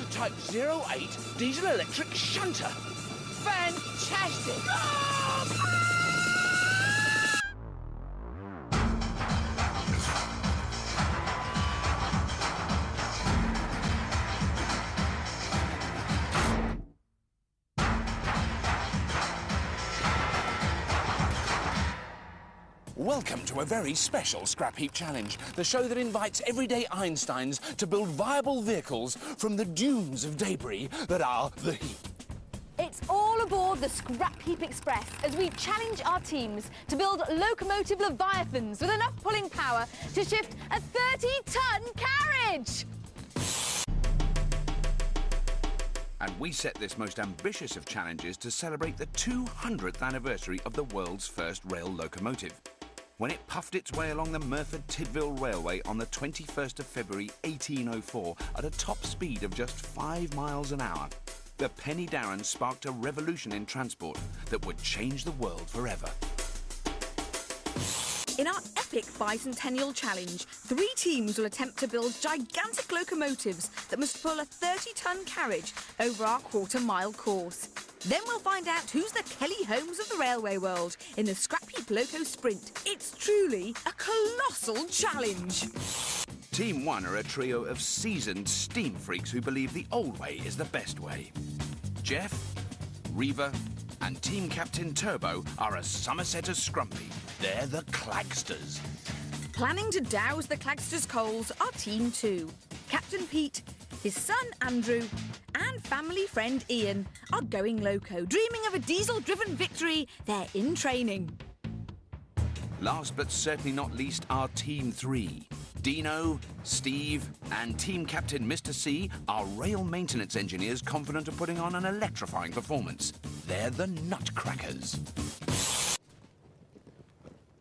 prototype 08 diesel-electric shunter. Fantastic! Welcome to a very special Scrapheap challenge, the show that invites everyday Einsteins to build viable vehicles from the dunes of debris that are the heap. It's all aboard the Scrapheap Express as we challenge our teams to build locomotive leviathans with enough pulling power to shift a 30-ton carriage! And we set this most ambitious of challenges to celebrate the 200th anniversary of the world's first rail locomotive, when it puffed its way along the Merthyr-Tydfil Railway on the 21st of February 1804 at a top speed of just 5 miles an hour. The Penny Darren sparked a revolution in transport that would change the world forever. In our epic bicentennial challenge, 3 teams will attempt to build gigantic locomotives that must pull a 30-ton carriage over our quarter-mile course. Then we'll find out who's the Kelly Holmes of the railway world in the Scrapheap Loco Sprint. It's truly a colossal challenge. Team 1 are a trio of seasoned steam freaks who believe the old way is the best way. Jeff, Reva and Team Captain Turbo are as Somerset as Scrumpy. They're the Clagsters. Planning to douse the Clagsters' coals are Team 2. Captain Pete, his son Andrew and family friend Ian are going loco, dreaming of a diesel-driven victory. They're in training. Last but certainly not least are Team 3. Dino, Steve and Team Captain Mr. C are rail maintenance engineers confident of putting on an electrifying performance. They're the Nutcrackers.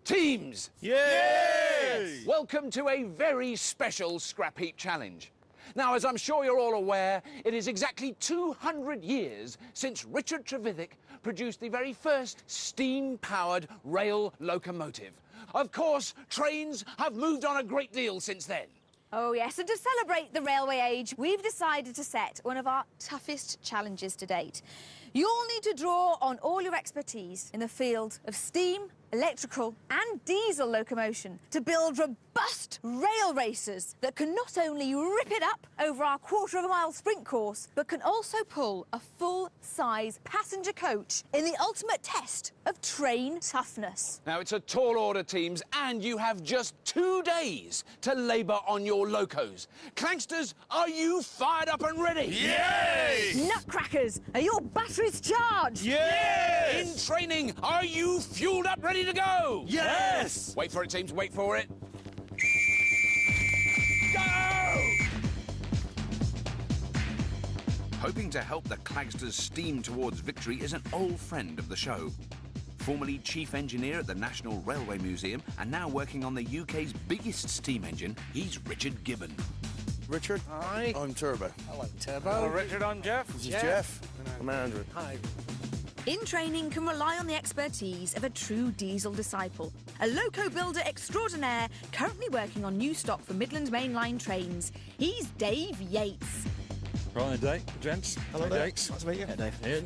Teams! Yes! Welcome to a very special Scrapheap challenge. Now, as I'm sure you're all aware, it is exactly 200 years since Richard Trevithick produced the very first steam-powered rail locomotive. Of course, trains have moved on a great deal since then. Oh yes, and to celebrate the railway age, we've decided to set one of our toughest challenges to date. You'll need to draw on all your expertise in the field of steam, electrical and diesel locomotion to build robust rail racers that can not only rip it up over our quarter-of-a-mile sprint course, but can also pull a full-size passenger coach in the ultimate test of train toughness. Now, it's a tall order, teams, and you have just 2 days to labour on your locos. Clangsters, are you fired up and ready? Yay! Nutcrackers, are your batteries charged? Yes! In training, are you fueled up, ready to go? Yes! Wait for it, teams, wait for it. Go! Hoping to help the Clagsters steam towards victory is an old friend of the show. Formerly chief engineer at the National Railway Museum and now working on the UK's biggest steam engine, he's Richard Gibbon. Richard. Hi. I'm Turbo. Hello, Turbo. Hello, Richard. I'm Jeff. This is Jeff. I'm Andrew. Hi. In training can rely on the expertise of a true diesel disciple, a loco builder extraordinaire currently working on new stock for Midland Main Line trains. He's Dave Yates. Right, Dave, gents. Hello, Dave. Yates. Nice to meet you. Yeah, Dave. Ian.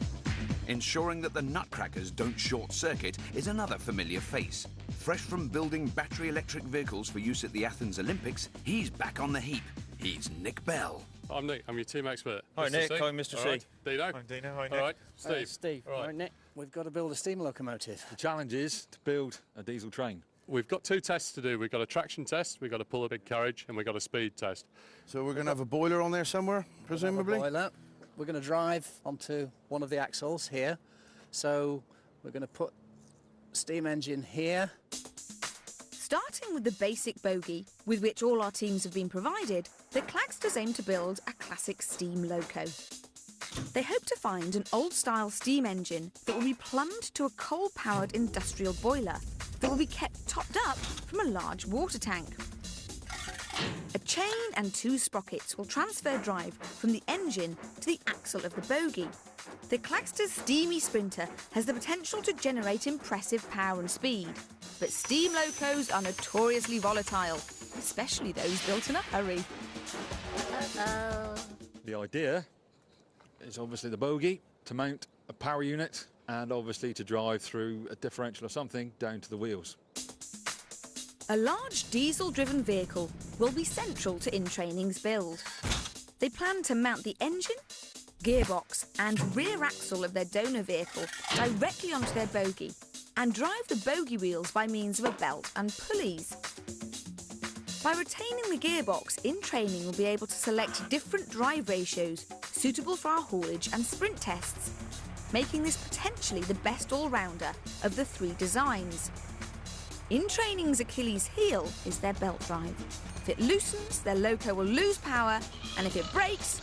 Ensuring that the Nutcrackers don't short-circuit is another familiar face. Fresh from building battery electric vehicles for use at the Athens Olympics, he's back on the heap. He's Nick Bell. I'm Nick, I'm your team expert. Hi, Mr. Nick. C. I'm Mr. All C. right. Dino. I'm Dino. Hi, Nick. All right, Steve. Steve. All right. Nick. We've got to build a steam locomotive. The challenge is to build a diesel train. We've got 2 tests to do. We've got a traction test, we've got to pull a big carriage, and we've got a speed test. So we're going to have a boiler on there somewhere, presumably? Boiler. We're going to drive onto one of the axles here. So we're going to put steam engine here. Starting with the basic bogie, with which all our teams have been provided, the Clagsters aim to build a classic steam loco. They hope to find an old-style steam engine that will be plumbed to a coal-powered industrial boiler that will be kept topped up from a large water tank. A chain and 2 sprockets will transfer drive from the engine to the axle of the bogie. The Clagsters Steamy Sprinter has the potential to generate impressive power and speed, but steam locos are notoriously volatile, especially those built in a hurry. The idea is obviously the bogie, to mount a power unit and obviously to drive through a differential or something down to the wheels. A large diesel-driven vehicle will be central to In-Training's build. They plan to mount the engine, gearbox and rear axle of their donor vehicle directly onto their bogie and drive the bogie wheels by means of a belt and pulleys. By retaining the gearbox, In-Training will be able to select different drive ratios suitable for our haulage and sprint tests, making this potentially the best all-rounder of the 3 designs. In-Training's Achilles heel is their belt drive. If it loosens, their loco will lose power, and if it breaks,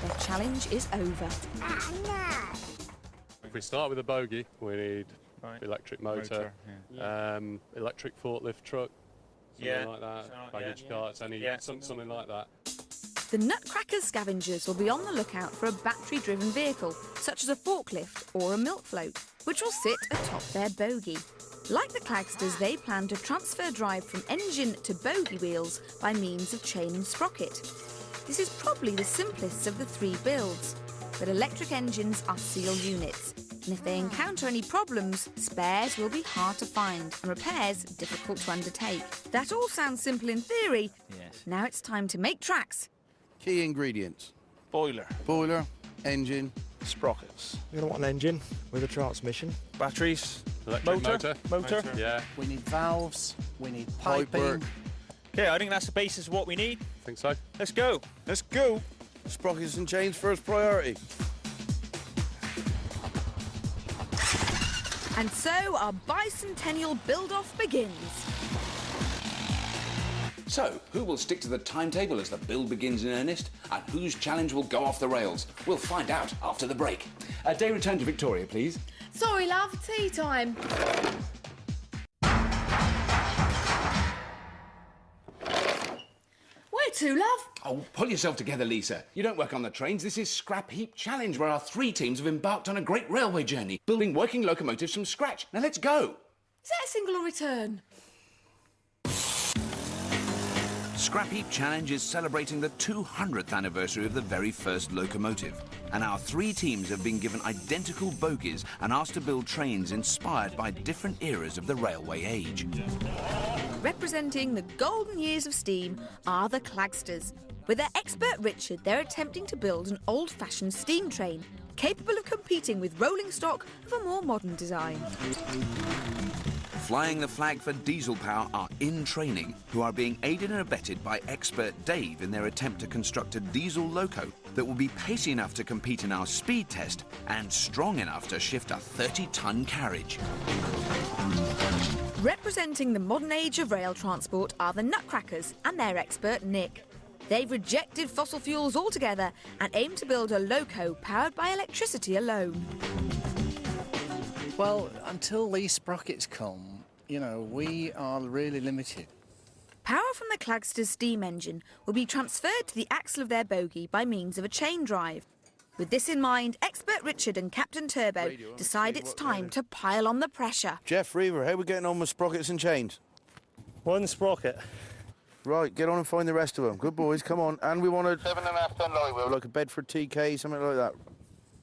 their challenge is over. If we start with a bogie, we need electric motor, electric forklift truck, something like that, baggage carts, something like that. The Nutcracker scavengers will be on the lookout for a battery-driven vehicle, such as a forklift or a milk float, which will sit atop their bogie. Like the Clagsters, they plan to transfer drive from engine to bogie wheels by means of chain and sprocket. This is probably the simplest of the 3 builds, but electric engines are sealed units, and if they encounter any problems, spares will be hard to find and repairs difficult to undertake. That all sounds simple in theory. Yes. Now it's time to make tracks. Key ingredients. Boiler. Boiler, engine, Sprockets. You're going to want an engine with a transmission. Batteries. Electric motor. Yeah. We need valves, we need piping. work. Okay, I think that's the basis of what we need. I think so. Let's go. Let's go. Sprockets and chains first priority. And so our bicentennial build-off begins. So, who will stick to the timetable as the build begins in earnest, and whose challenge will go off the rails? We'll find out after the break. Day return to Victoria, please. Sorry, love, tea time. Where to, love? Oh, pull yourself together, Lisa. You don't work on the trains. This is Scrapheap Challenge, where our 3 teams have embarked on a great railway journey, building working locomotives from scratch. Now let's go. Is that a single or return? Scrapheap Challenge is celebrating the 200th anniversary of the very first locomotive, and our 3 teams have been given identical bogies and asked to build trains inspired by different eras of the railway age. Representing the golden years of steam are the Clagsters. With their expert Richard, they're attempting to build an old-fashioned steam train capable of competing with rolling stock of a more modern design. Flying the flag for diesel power are In-Training, who are being aided and abetted by expert Dave in their attempt to construct a diesel loco that will be pacey enough to compete in our speed test and strong enough to shift a 30-ton carriage. Representing the modern age of rail transport are the Nutcrackers and their expert Nick. They've rejected fossil fuels altogether and aim to build a loco powered by electricity alone. Well, until these sprockets come, you know, we are really limited. Power from the Clagsters steam engine will be transferred to the axle of their bogie by means of a chain drive. With this in mind, expert Richard and Captain Turbo decide it's time to pile on the pressure. Jeff, Reaver, how are we getting on with sprockets and chains? 1 sprocket. Right, get on and find the rest of them. Good boys, come on. And we want a 7.5 ton lorry wheel, like a Bedford TK, something like that.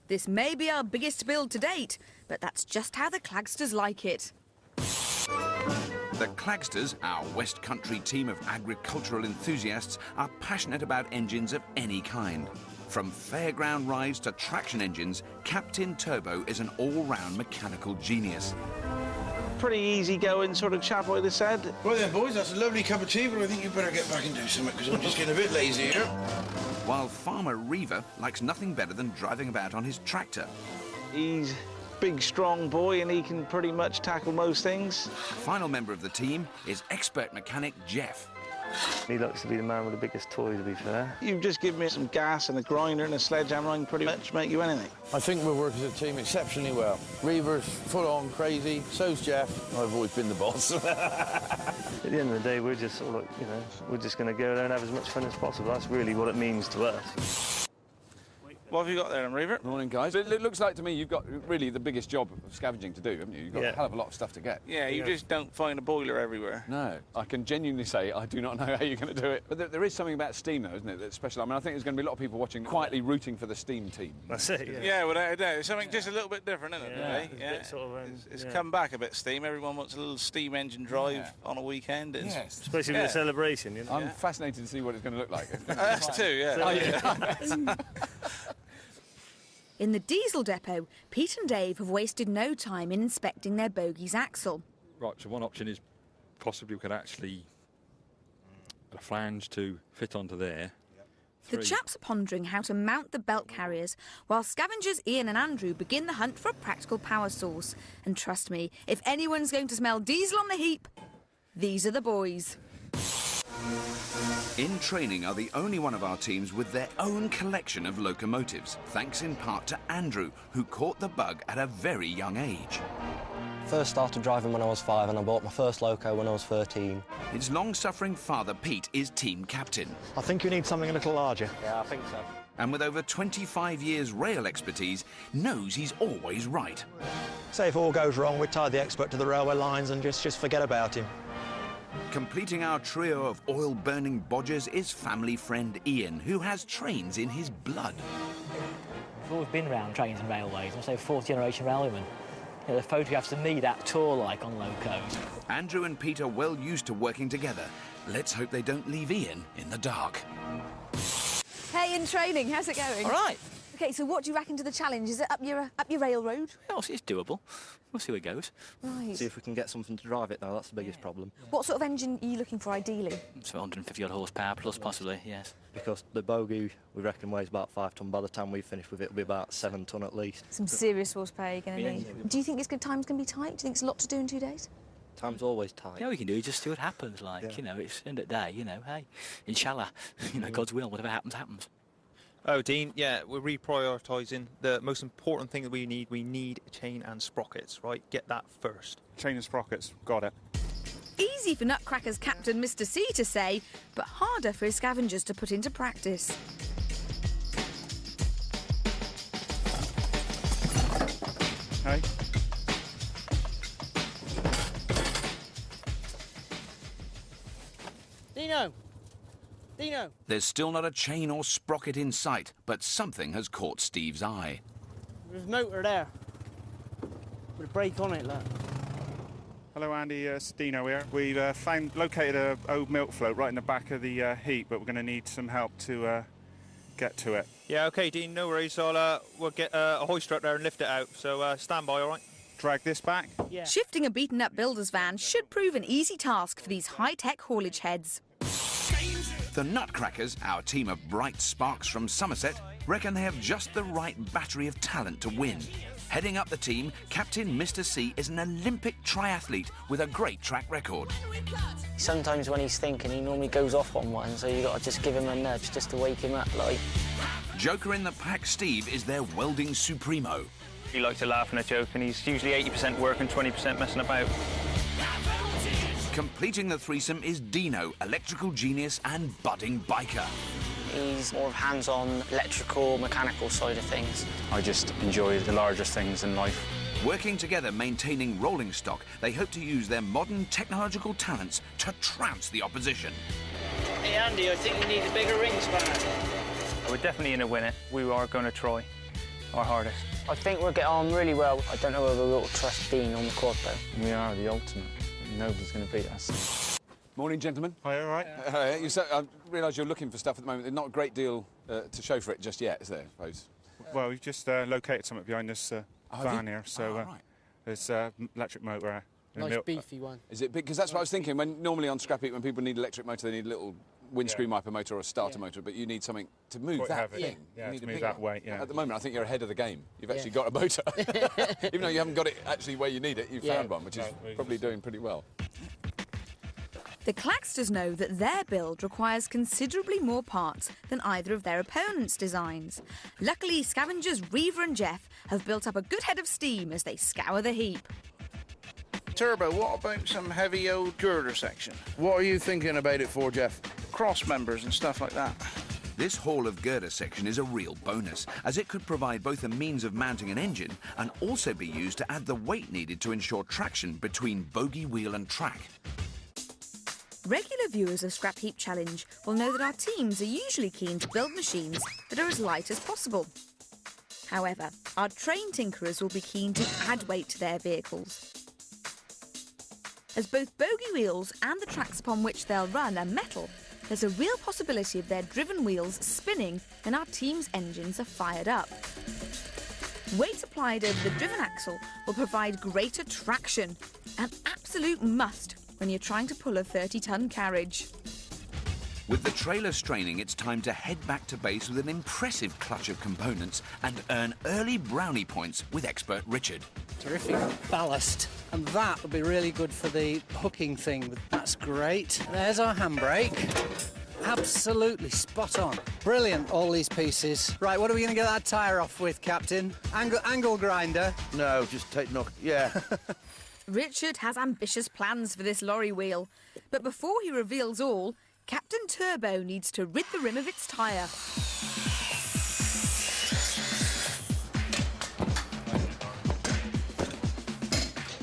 This may be our biggest build to date, but that's just how the Clagsters like it. The Clagsters, our West Country team of agricultural enthusiasts, are passionate about engines of any kind. From fairground rides to traction engines, Captain Turbo is an all-round mechanical genius. Pretty easy going sort of chap, I said. Right then, boys, that's a lovely cup of tea, but I think you better get back and do something, because I'm just getting a bit lazy here. While Farmer Reaver likes nothing better than driving about on his tractor. He's a big, strong boy, and he can pretty much tackle most things. Final member of the team is expert mechanic Jeff. He looks to be the man with the biggest toy, to be fair. You just give me some gas and a grinder and a sledgehammer, I can pretty much make you anything. I think we'll work as a team exceptionally well. Reaver's full on crazy, so's Jeff. I've always been the boss. At the end of the day, we're just sort of like, you know, we're just going to go there and have as much fun as possible. That's really what it means to us. What have you got there, Reaver? Morning, guys. It looks like to me you've got really the biggest job of scavenging to do, haven't you? You've got a hell of a lot of stuff to get. Yeah, you just don't find a boiler everywhere. No. I can genuinely say I do not know how you're going to do it. But there is something about steam, though, isn't it, that's special? I mean, I think there's going to be a lot of people watching quietly rooting for the steam team. That's it, Yeah, without a doubt. It's something just a little bit different, isn't it, today? Yeah. Sort of, it's come back a bit, steam. Everyone wants a little steam engine drive on a weekend. Yes. Especially with the celebration, you know. I'm fascinated to see what it's going to look like. Us too, yeah. Oh, yeah. In the diesel depot, Pete and Dave have wasted no time in inspecting their bogey's axle. Right, so one option is possibly we could actually a flange to fit onto there. The chaps are pondering how to mount the belt carriers, while scavengers Ian and Andrew begin the hunt for a practical power source. And trust me, if anyone's going to smell diesel on the heap, these are the boys. In Training are the only one of our teams with their own collection of locomotives, thanks in part to Andrew, who caught the bug at a very young age. First started driving when I was 5 and I bought my first loco when I was 13. His long-suffering father, Pete, is team captain. I think you need something a little larger. Yeah, I think so. And with over 25 years rail expertise, knows he's always right. Say if all goes wrong, we tie the expert to the railway lines and just forget about him. Completing our trio of oil-burning bodgers is family friend Ian, who has trains in his blood. I've always been around trains and railways. I'm a fourth-generation railwayman. You know, the photographs of me that tour-like on locos. Andrew and Pete are well used to working together. Let's hope they don't leave Ian in the dark. Hey, In Training, how's it going? All right. OK, so what do you reckon to the challenge? Is it up your railroad? Well, it's doable. We'll see where it goes. Right. See if we can get something to drive it, though. That's the biggest problem. What sort of engine are you looking for, ideally? It's 150-odd horsepower plus, possibly, yes. Because the bogey, we reckon, weighs about 5 tonne. By the time we finish with it, it'll be about 7 tonne at least. Some serious horsepower you're going to need. Do you think time's going to be tight? Do you think it's a lot to do in 2 days? Time's always tight. Yeah, we can do is just see what happens. You know, it's end of the day, you know, hey, inshallah, you know, God's will, whatever happens, happens. Oh, Dean, yeah, we're reprioritising. The most important thing that we need chain and sprockets, right? Get that first. Chain and sprockets, got it. Easy for Nutcracker's captain, Mr. C, to say, but harder for his scavengers to put into practice. Hey. Dino! There's still not a chain or sprocket in sight, but something has caught Steve's eye. There's a motor there. With a brake on it, look. Hello, Andy. It's Dino here. We've located an old milk float right in the back of the heap, but we're going to need some help to get to it. Yeah, OK, Dean, no worries. We'll get a hoister up there and lift it out. So stand by, all right? Drag this back? Yeah. Shifting a beaten-up builder's van should prove an easy task for these high-tech haulage heads. The Nutcrackers, our team of bright sparks from Somerset, reckon they have just the right battery of talent to win. Heading up the team, Captain Mr. C is an Olympic triathlete with a great track record. Sometimes when he's thinking, he normally goes off on one, so you got to just give him a nudge just to wake him up, like. Joker in the pack, Steve, is their welding supremo. He likes to laugh and a joke, and he's usually 80% work and 20% messing about. Completing the threesome is Dino, electrical genius and budding biker. He's more of hands-on electrical, mechanical side of things. I just enjoy the larger things in life. Working together, maintaining rolling stock, they hope to use their modern technological talents to trounce the opposition. Hey, Andy, I think you need a bigger ring spanner. We're definitely in to win it. We are going to try our hardest. I think we'll get on really well. I don't know whether we'll trust Dean on the quad, though. We are the ultimate. Nobody's going to beat us. Morning, gentlemen. Hi, all right. I realise you're looking for stuff at the moment. There's not a great deal to show for it just yet, is there, I suppose? Well, we've just located something behind this van here. So right. there's an electric motor. Nice beefy one. Is it big? Because that's what I was thinking. When normally on Scrapheap, when people need electric motor, they need a little windscreen wiper motor or a starter motor, but you need something to move Quite that heavy. thing. Yeah, you need to a move bigger that weight, At the moment, I think you're ahead of the game. You've actually got a motor. Even though you haven't got it actually where you need it, you've found one, which is probably doing pretty well. The Claxters know that their build requires considerably more parts than either of their opponents' designs. Luckily, scavengers Reaver and Jeff have built up a good head of steam as they scour the heap. Turbo, what about some heavy old girder section? What are you thinking about it for, Jeff? Cross members and stuff like that. This Hall of Girder section is a real bonus, as it could provide both a means of mounting an engine and also be used to add the weight needed to ensure traction between bogie wheel and track. Regular viewers of Scrapheap Challenge will know that our teams are usually keen to build machines that are as light as possible. However, our trained tinkerers will be keen to add weight to their vehicles. As both bogie wheels and the tracks upon which they'll run are metal, there's a real possibility of their driven wheels spinning when our team's engines are fired up. Weight applied over the driven axle will provide greater traction, an absolute must when you're trying to pull a 30-ton carriage. With the trailer straining, it's time to head back to base with an impressive clutch of components and earn early brownie points with expert Richard. Terrific ballast, and that will be really good for the hooking thing. That's great. There's our handbrake. Absolutely spot on. Brilliant, all these pieces. Right, what are we going to get that tyre off with, Captain? Angle grinder? No, just knock, yeah. Richard has ambitious plans for this lorry wheel, but before he reveals all, Captain Turbo needs to rid the rim of its tyre.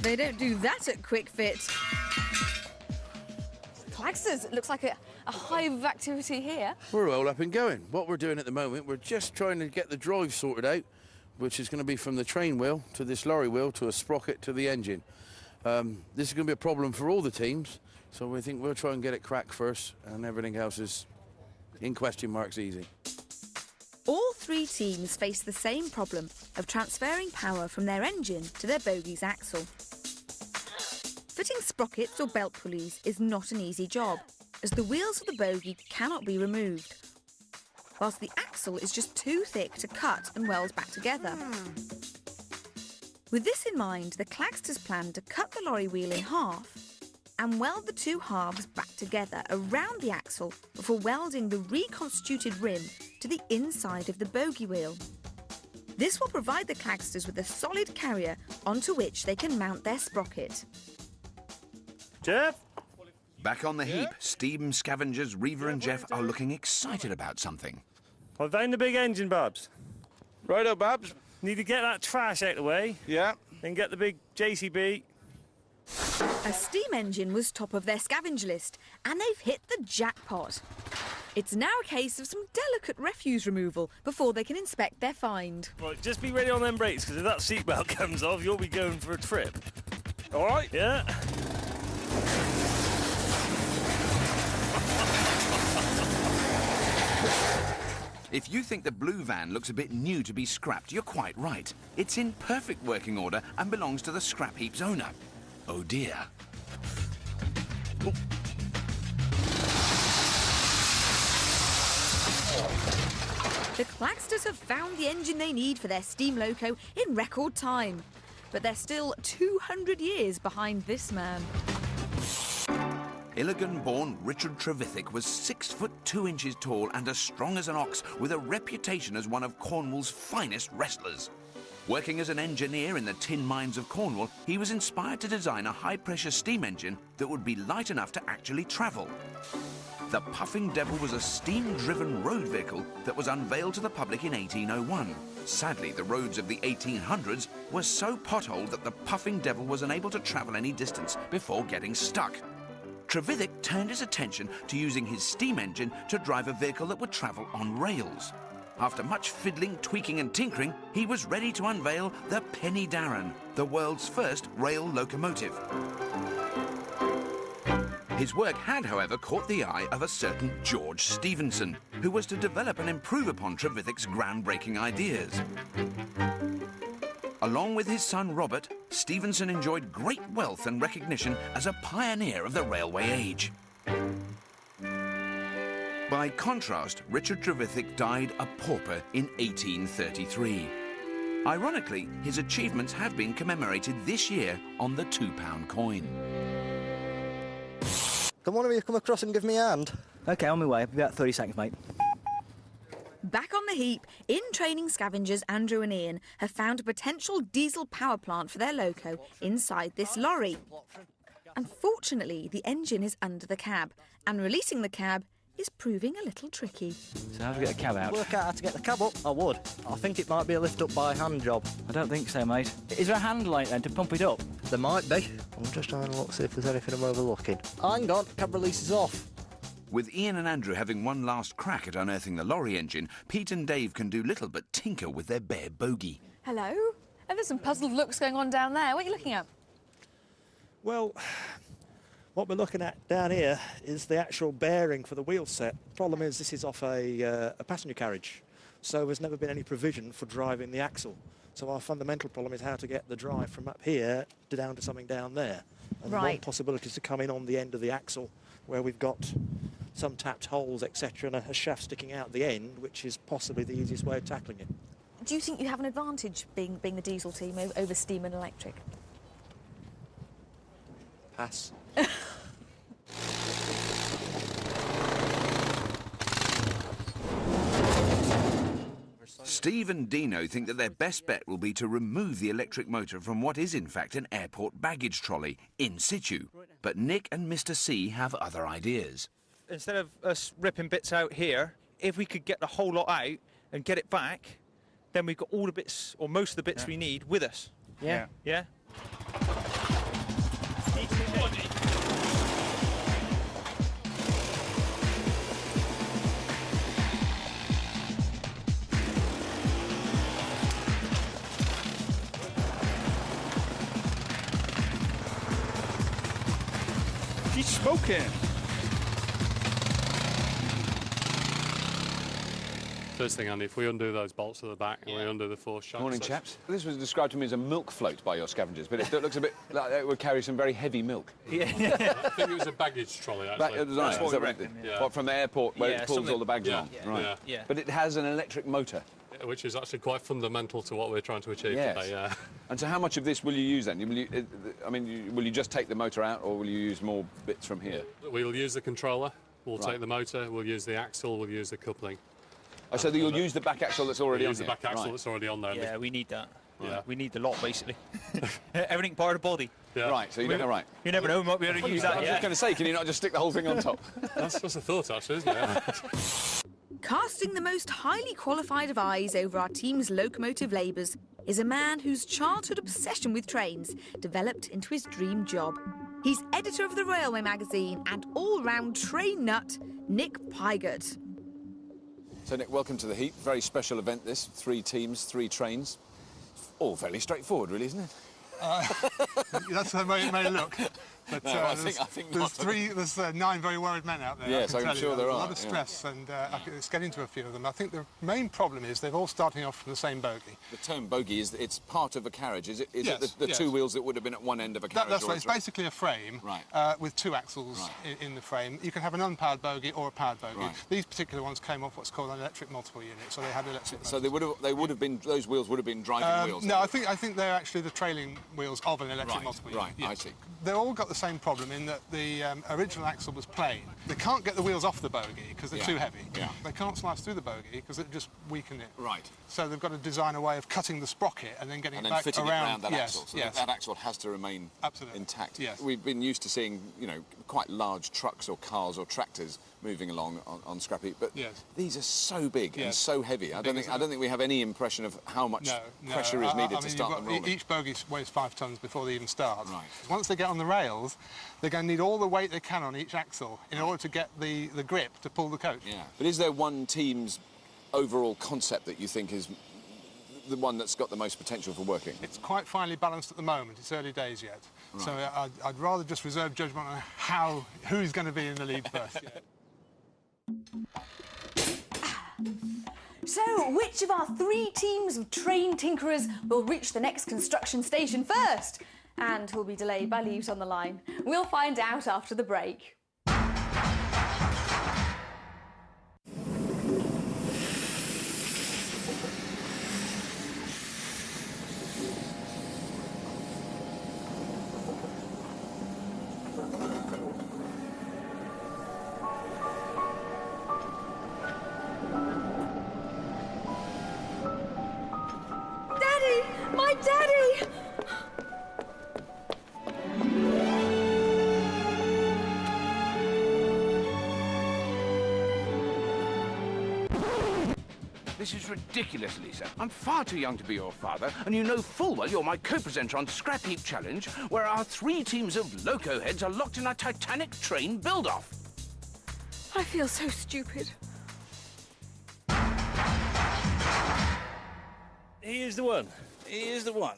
They don't do that at Quick Fit. Clagsters, it looks like a hive of activity here. We're all up and going. What we're doing at the moment, we're just trying to get the drive sorted out, which is going to be from the train wheel to this lorry wheel to a sprocket to the engine. This is going to be a problem for all the teams, so we think we'll try and get it cracked first, and everything else is, in question marks, easy. All three teams face the same problem of transferring power from their engine to their bogey's axle. Fitting sprockets or belt pulleys is not an easy job, as the wheels of the bogie cannot be removed, whilst the axle is just too thick to cut and weld back together. With this in mind, the Clagsters plan to cut the lorry wheel in half and weld the two halves back together around the axle before welding the reconstituted rim to the inside of the bogie wheel. This will provide the Clagsters with a solid carrier onto which they can mount their sprocket. Jeff? Back on the heap, Steam Scavengers, Reaver and Jeff are looking excited about something. I found the big engine, Babs. Righto, Babs. Need to get that trash out of the way. Yeah. Then get the big JCB. A steam engine was top of their scavenge list, and they've hit the jackpot. It's now a case of some delicate refuse removal before they can inspect their find. Right, just be ready on them brakes, because if that seatbelt comes off, you'll be going for a trip. All right? Yeah. If you think the blue van looks a bit new to be scrapped, you're quite right. It's in perfect working order and belongs to the scrap heap's owner. Oh dear. The Clagsters have found the engine they need for their steam loco in record time, but they're still 200 years behind this man. Illigan-born Richard Trevithick was 6 foot 2 inches tall and as strong as an ox, with a reputation as one of Cornwall's finest wrestlers. Working as an engineer in the tin mines of Cornwall, he was inspired to design a high-pressure steam engine that would be light enough to actually travel. The Puffing Devil was a steam-driven road vehicle that was unveiled to the public in 1801. Sadly, the roads of the 1800s were so potholed that the Puffing Devil was unable to travel any distance before getting stuck. Trevithick turned his attention to using his steam engine to drive a vehicle that would travel on rails. After much fiddling, tweaking and tinkering, he was ready to unveil the Penny Darren, the world's first rail locomotive. His work had, however, caught the eye of a certain George Stephenson, who was to develop and improve upon Trevithick's groundbreaking ideas. Along with his son Robert, Stephenson enjoyed great wealth and recognition as a pioneer of the railway age. By contrast, Richard Trevithick died a pauper in 1833. Ironically, his achievements have been commemorated this year on the £2 coin. Can one of you come across and give me a hand? OK, on my way. About 30 seconds, mate. Back on the heap, in-training scavengers Andrew and Ian have found a potential diesel power plant for their loco inside this lorry. Unfortunately, the engine is under the cab, and releasing the cab is proving a little tricky. So how do we get a cab out? Work out how to get the cab up. I would. I think it might be a lift up by hand job. I don't think so, mate. Is there a handle on it then to pump it up? There might be. I'm just trying to look, see if there's anything I'm overlooking. Hang on, cab release is off. With Ian and Andrew having one last crack at unearthing the lorry engine, Pete and Dave can do little but tinker with their bare bogey. Hello. Oh, there's some puzzled looks going on down there. What are you looking at? Well, what we're looking at down here is the actual bearing for the wheel set. Problem is, this is off a passenger carriage, so there's never been any provision for driving the axle. So our fundamental problem is how to get the drive from up here down to something down there. And one possibility is to come in on the end of the axle, where we've got some tapped holes, etc., and a shaft sticking out the end, which is possibly the easiest way of tackling it. Do you think you have an advantage being the diesel team over steam and electric? Pass. Steve and Dino think that their best bet will be to remove the electric motor from what is in fact an airport baggage trolley in situ. But Nick and Mr. C have other ideas. Instead of us ripping bits out here, if we could get the whole lot out and get it back, then we've got all the bits, or most of the bits we need, with us. Yeah. Yeah? She's smoking. First thing, Andy, if we undo those bolts at the back and we undo the force shafts... Morning, chaps. This was described to me as a milk float by your scavengers, but it looks a bit like it would carry some very heavy milk. I think it was a baggage trolley, actually. That's what what we reckon, yeah. What, from the airport where it pulls all the bags on? Yeah. Right. Yeah. But it has an electric motor. Which is actually quite fundamental to what we're trying to achieve today, yeah. And so how much of this will you use then? Will you just take the motor out, or will you use more bits from here? We'll use the controller, we'll take the motor, we'll use the axle, we'll use the coupling. Oh, so you'll use the back axle that's already on here? Use the back axle that's already on there. Yeah, we need that. Yeah. We need the lot, basically. Everything part of the body. Yeah. Right, so you don't know, right. You never know, we might be able to use that, I was just going to say, can you not just stick the whole thing on top? That's just a thought, actually, isn't it? Casting the most highly qualified of eyes over our team's locomotive labours is a man whose childhood obsession with trains developed into his dream job. He's editor of the Railway magazine and all-round train nut, Nick Pygott. So, Nick, welcome to the heat. Very special event, this. 3 teams, 3 trains. All fairly straightforward, really, isn't it? That's the way it may look. But No, I think there's 9 very worried men out there. Yes, I'm sure there are. A lot of stress, and let's get into a few of them. I think the main problem is they're all starting off from the same bogie. The term bogie is it's part of a carriage. Is it? Yes, it the 2 wheels that would have been at one end of a carriage? That's right. It's basically a frame with 2 axles in the frame. You can have an unpowered bogie or a powered bogie. Right. These particular ones came off what's called an electric multiple unit, so they had electric. So they would have been those wheels would have been driving wheels. No, I think they're actually the trailing wheels of an electric multiple unit. Right, Yeah. I see. They've all got the same problem in that the original axle was plain. They can't get the wheels off the bogie because they're too heavy. Yeah. They can't slice through the bogie because it just weaken it. Right. So they've got to design a way of cutting the sprocket and then getting And it then back fitting around. it around that axle. So that axle has to remain intact. Yes. We've been used to seeing, quite large trucks or cars or tractors moving along on Scrapheap, but these are so big and so heavy. I don't think we have any impression of how much pressure is needed to start them rolling. Each bogie weighs 5 tons before they even start. Right. Once they get on the rails, they're going to need all the weight they can on each axle in order to get the grip to pull the coach. Yeah. But is there one team's overall concept that you think is the one that's got the most potential for working? It's quite finely balanced at the moment. It's early days yet. Right. So I'd rather just reserve judgment on who's going to be in the lead first. So, which of our 3 teams of train tinkerers will reach the next construction station first? And will be delayed by leaves on the line? We'll find out after the break. Daddy! My daddy! This is ridiculous, Lisa. I'm far too young to be your father, and you know full well you're my co-presenter on Scrapheap Challenge, where our 3 teams of loco heads are locked in a Titanic train build-off. I feel so stupid. He is the one. He is the one.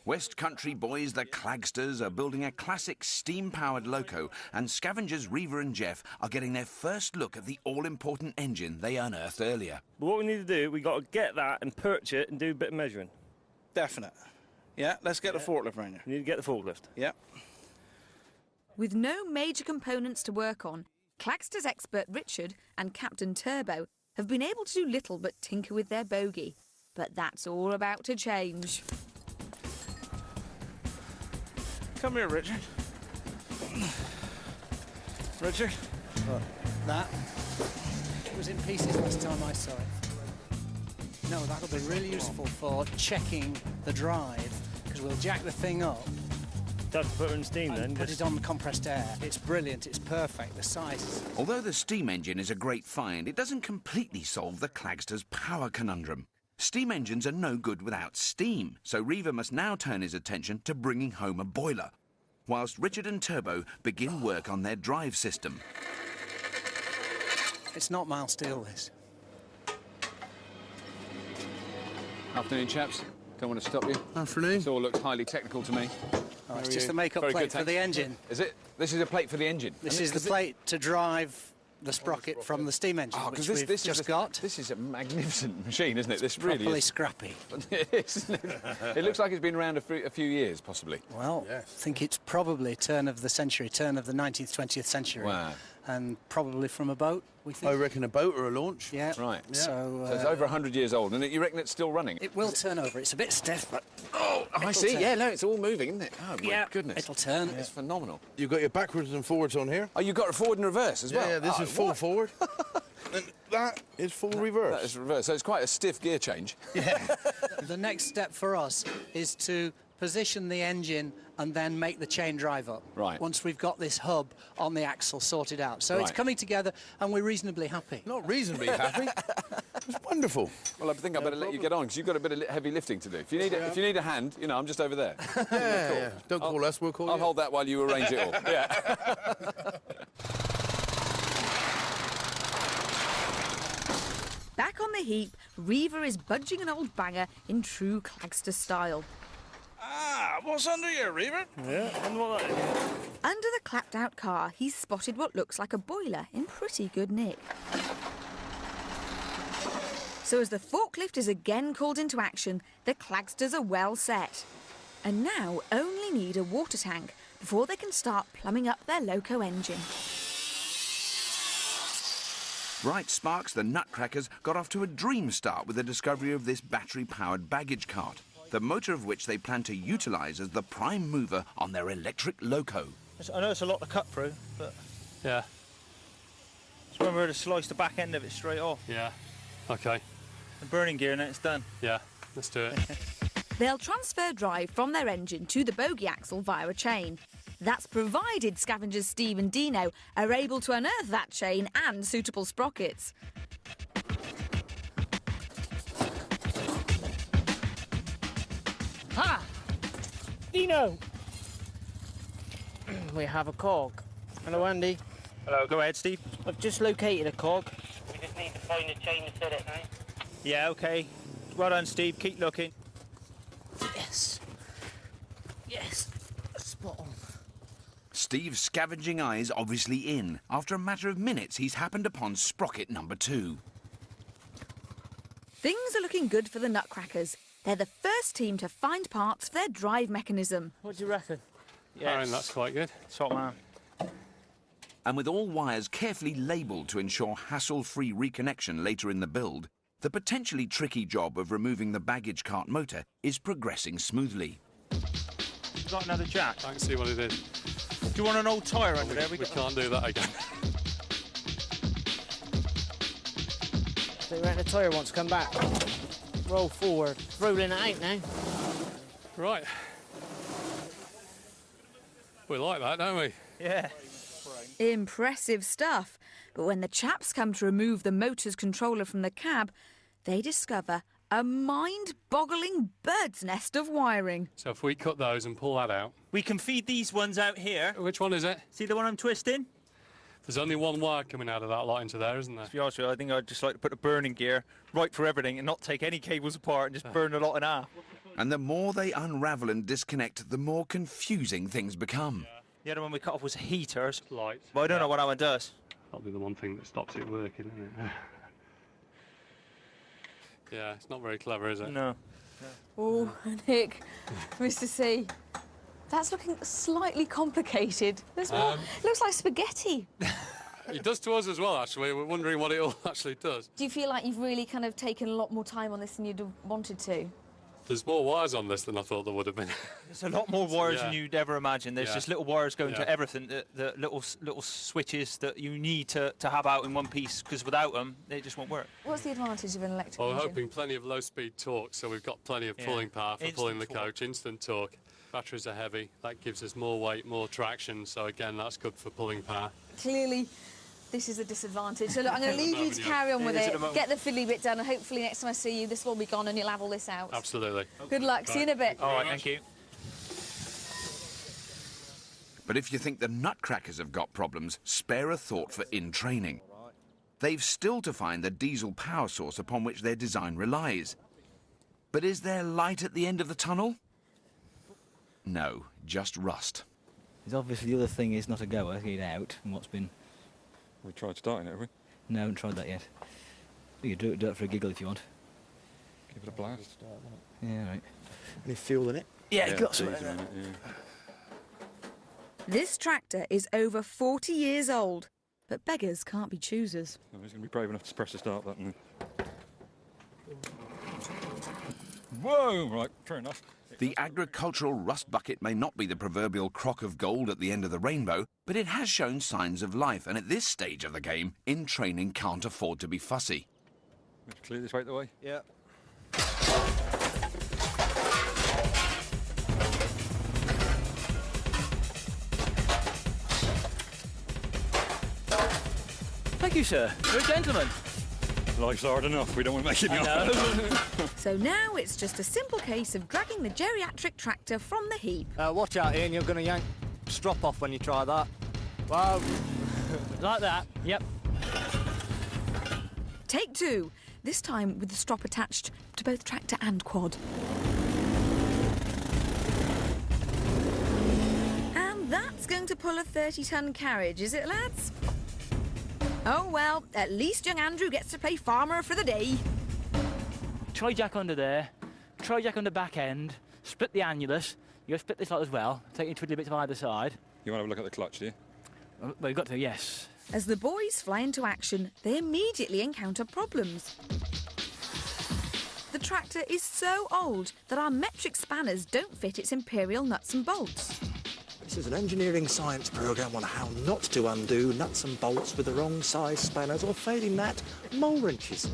West Country boys, the Clagsters, are building a classic steam-powered loco, and scavengers Reva and Jeff are getting their first look at the all-important engine they unearthed earlier. But what we need to do, we got to get that and perch it and do a bit of measuring. Definite. Yeah, let's get the forklift round here. You need to get the forklift. Yeah. With no major components to work on, Clagsters expert Richard and Captain Turbo have been able to do little but tinker with their bogie. But that's all about to change. Come here, Richard. Richard? Look, that it was in pieces last time I saw it. No, that'll be really useful for checking the drive, because we'll jack the thing up. Don't put it in steam then. Put it on the compressed air. It's brilliant, it's perfect, the size. Although the steam engine is a great find, it doesn't completely solve the Clagsters' power conundrum. Steam engines are no good without steam, so Reva must now turn his attention to bringing home a boiler, whilst Richard and Turbo begin work on their drive system. It's not mild steel, this. Afternoon, chaps. Don't want to stop you. Afternoon. This all looks highly technical to me. Oh, it's just the make-up plate for the engine. Is it? This is a plate for the engine? This is the plate to drive the sprocket from the steam engine, which we've just got. This is a magnificent machine, isn't it? This really properly is. scrappy. It is, isn't it? It looks like it's been around a few years, possibly. Well, I think it's probably turn of the century, turn of the 19th, 20th century. Wow. And probably from a boat, we think. I reckon a boat or a launch. Yeah. Right. Yeah. So it's over 100 years old, and you reckon it's still running? It will turn over. It's a bit stiff, but... Oh, I see. Yeah, no, it's all moving, isn't it? Oh, my goodness. It'll turn. It's phenomenal. You've got your backwards and forwards on here. Oh, you've got a forward and reverse as well? Yeah, this is full forward. And that is full reverse. That is reverse, so it's quite a stiff gear change. Yeah. The next step for us is to position the engine and then make the chain drive up. Right. Once we've got this hub on the axle sorted out. So it's coming together and we're reasonably happy. Not reasonably happy. It's wonderful. Well, I think I better let you get on, because you've got a bit of heavy lifting to do. If you need a hand, you know, I'm just over there. Yeah. Don't call us, we'll call you. I'll hold that while you arrange it all. Yeah. Back on the heap, Reva is budging an old banger in true Clagster style. Ah, what's under here, Reva? Yeah, and what? Under the clapped-out car, he's spotted what looks like a boiler in pretty good nick. So as the forklift is again called into action, the Clagsters are well set. And now only need a water tank before they can start plumbing up their loco engine. Bright Sparks, the Nutcrackers, got off to a dream start with the discovery of this battery-powered baggage cart, the motor of which they plan to utilise as the prime mover on their electric loco. I know it's a lot to cut through, but... Yeah. Just remember to slice the back end of it straight off. Yeah. OK. The burning gear and then it's done. Yeah, let's do it. They'll transfer drive from their engine to the bogie axle via a chain. That's provided scavengers Steve and Dino are able to unearth that chain and suitable sprockets. Ha! Dino! We have a cog. Hello, Andy. Hello, go ahead, Steve. I've just located a cog. We just need to find a chain to fit it now. Yeah, OK. Well done, Steve. Keep looking. Yes. Yes. Spot on. Steve's scavenging eye's obviously in. After a matter of minutes, he's happened upon sprocket number 2. Things are looking good for the Nutcrackers. They're the first team to find parts for their drive mechanism. What do you reckon? Aaron, that's quite good. Top man. And with all wires carefully labelled to ensure hassle-free reconnection later in the build, the potentially tricky job of removing the baggage cart motor is progressing smoothly. You got another jack? I can see what it is. Do you want an old tyre under there? We can't do that again. So you reckon the tyre wants to come back? Roll forward. Rolling it out now. Right. We like that, don't we? Yeah. Impressive stuff. But when the chaps come to remove the motor's controller from the cab, they discover a mind-boggling bird's nest of wiring. So if we cut those and pull that out... We can feed these ones out here. Which one is it? See the one I'm twisting? There's only one wire coming out of that lot into there, isn't there? To be honest with you, I think I'd just like to put a burning gear right for everything and not take any cables apart and just burn the lot in half. And the more they unravel and disconnect, the more confusing things become. The other one we cut off was heaters. Lights. Well, I don't know what that one does. That'll be the one thing that stops it working, isn't it? Yeah, it's not very clever, is it? No. Oh, Nick, Mr. C, that's looking slightly complicated. There's more. It looks like spaghetti. It does to us as well, actually. We're wondering what it all actually does. Do you feel like you've really kind of taken a lot more time on this than you'd have wanted to? There's more wires on this than I thought there would have been. There's a lot more wires than you'd ever imagine. There's just little wires going to everything, the little switches that you need to have out in one piece, because without them, they just won't work. What's the advantage of an electric Well, we're engine? hoping plenty of low-speed torque, so we've got plenty of pulling power for pulling the coach, instant torque. Batteries are heavy. That gives us more weight, more traction, so again, that's good for pulling power. Clearly, this is a disadvantage. So look, I'm going to leave you to carry on with it, get the fiddly bit done, and hopefully next time I see you, this will be gone and you'll have all this out. Absolutely. Good luck. See you in a bit. All right, thank you. But if you think the nutcrackers have got problems, spare a thought for in-training. They've still to find the diesel power source upon which their design relies. But is there light at the end of the tunnel? No, just rust. There's obviously the other thing is not a goer, get it out, and what's been... We tried starting it, have we? No, I haven't tried that yet. You do it for a giggle if you want. Give it a blast. Yeah, right. Any fuel in it? Yeah, got some. This tractor is over 40 years old, but beggars can't be choosers. No, he's going to be brave enough to press the start button. Whoa! Right, fair enough. The agricultural rust bucket may not be the proverbial crock of gold at the end of the rainbow, but it has shown signs of life, and at this stage of the game, in training can't afford to be fussy. Let's clear this right the way. Yeah. Thank you, sir. You're a gentleman. Life's hard enough. We don't want to make it any harder. So now it's just a simple case of dragging the geriatric tractor from the heap. Watch out, Ian, you're going to yank strop off when you try that. Wow. Like that, yep. Take two, this time with the strop attached to both tractor and quad. And that's going to pull a 30-ton carriage, is it, lads? Oh, well, at least young Andrew gets to play farmer for the day. Try jack under there, try jack on the back end, split the annulus. You split this lot as well, take your twiddly bits on either side. You want to have a look at the clutch, do you? Well, you've got to, yes. As the boys fly into action, they immediately encounter problems. The tractor is so old that our metric spanners don't fit its imperial nuts and bolts. This is an engineering science programme on how not to undo nuts and bolts with the wrong size spanners, or failing that, mole wrenches.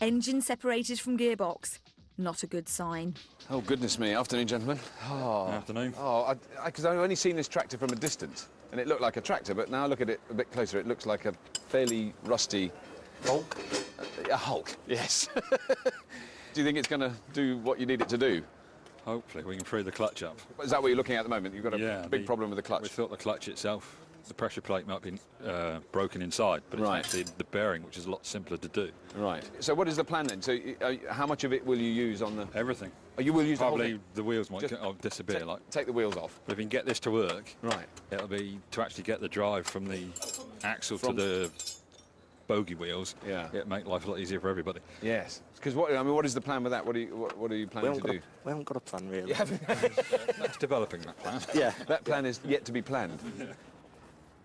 Engine separated from gearbox. Not a good sign. Oh, goodness me. Afternoon, gentlemen. Oh. Afternoon. Oh, because I've only seen this tractor from a distance, and it looked like a tractor, but now I look at it a bit closer, it looks like a fairly rusty... Hulk? A Hulk, yes. Do you think it's going to do what you need it to do? Hopefully we can free the clutch up. Is that what you're looking at the moment? You've got a big problem with the clutch? We thought the clutch itself, the pressure plate might be broken inside, but it's actually the bearing, which is a lot simpler to do. Right. So what is the plan then? So how much of it will you use on the... Everything. Oh, you will use the whole Probably thing? the wheels might disappear. Take the wheels off. But if we can get this to work, right, it'll be to actually get the drive from the axle to the bogey wheels. Yeah, it'll make life a lot easier for everybody. Yes, because what is the plan with that? What are you planning to do? We haven't got a plan really. That's developing that plan. Yeah, that plan is yet to be planned.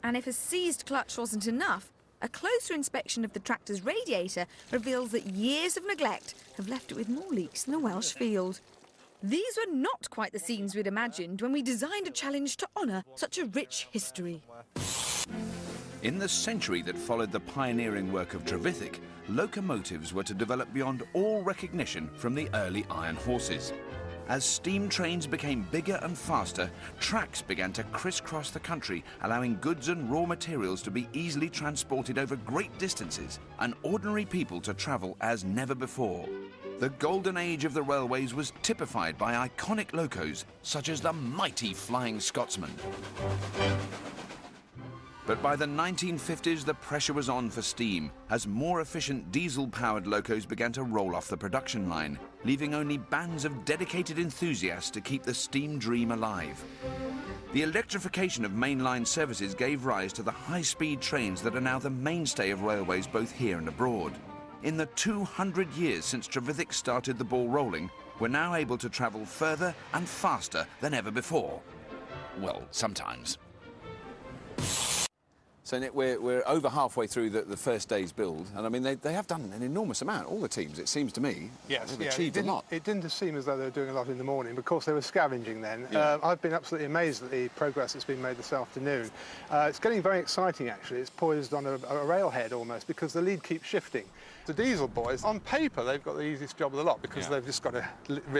And if a seized clutch wasn't enough, a closer inspection of the tractor's radiator reveals that years of neglect have left it with more leaks than a Welsh field. These were not quite the scenes we'd imagined when we designed a challenge to honour such a rich history. In the century that followed the pioneering work of Trevithick, locomotives were to develop beyond all recognition from the early iron horses. As steam trains became bigger and faster, tracks began to crisscross the country, allowing goods and raw materials to be easily transported over great distances and ordinary people to travel as never before. The golden age of the railways was typified by iconic locos such as the mighty Flying Scotsman. But by the 1950s, the pressure was on for steam, as more efficient diesel-powered locos began to roll off the production line, leaving only bands of dedicated enthusiasts to keep the steam dream alive. The electrification of mainline services gave rise to the high-speed trains that are now the mainstay of railways both here and abroad. In the 200 years since Trevithick started the ball rolling, we're now able to travel further and faster than ever before. Well, sometimes. So Nick, we're over halfway through the first day's build, and I mean they have done an enormous amount. All the teams, it seems to me, yes, have achieved a lot. It didn't seem as though they were doing a lot in the morning, but of course they were scavenging then. Yeah. I've been absolutely amazed at the progress that's been made this afternoon. It's getting very exciting actually. It's poised on a railhead almost because the lead keeps shifting. The diesel boys, on paper, they've got the easiest job of the lot because they've just got to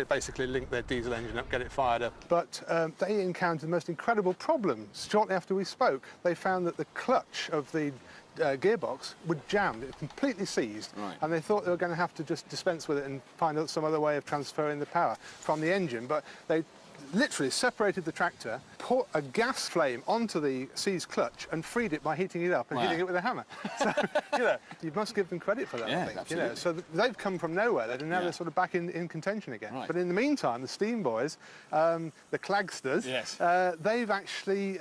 basically link their diesel engine up, get it fired up. But they encountered the most incredible problems. Shortly after we spoke, they found that the clutch of the gearbox would jam. It completely seized, and they thought they were going to have to just dispense with it and find out some other way of transferring the power from the engine. But they literally separated the tractor, put a gas flame onto the seized clutch and freed it by heating it up and hitting it with a hammer. So, you know, you must give them credit for that, I think. Absolutely. You know, so they've come from nowhere, and now they're sort of back in contention again. But in the meantime, the steam boys, the Clagsters, they've actually,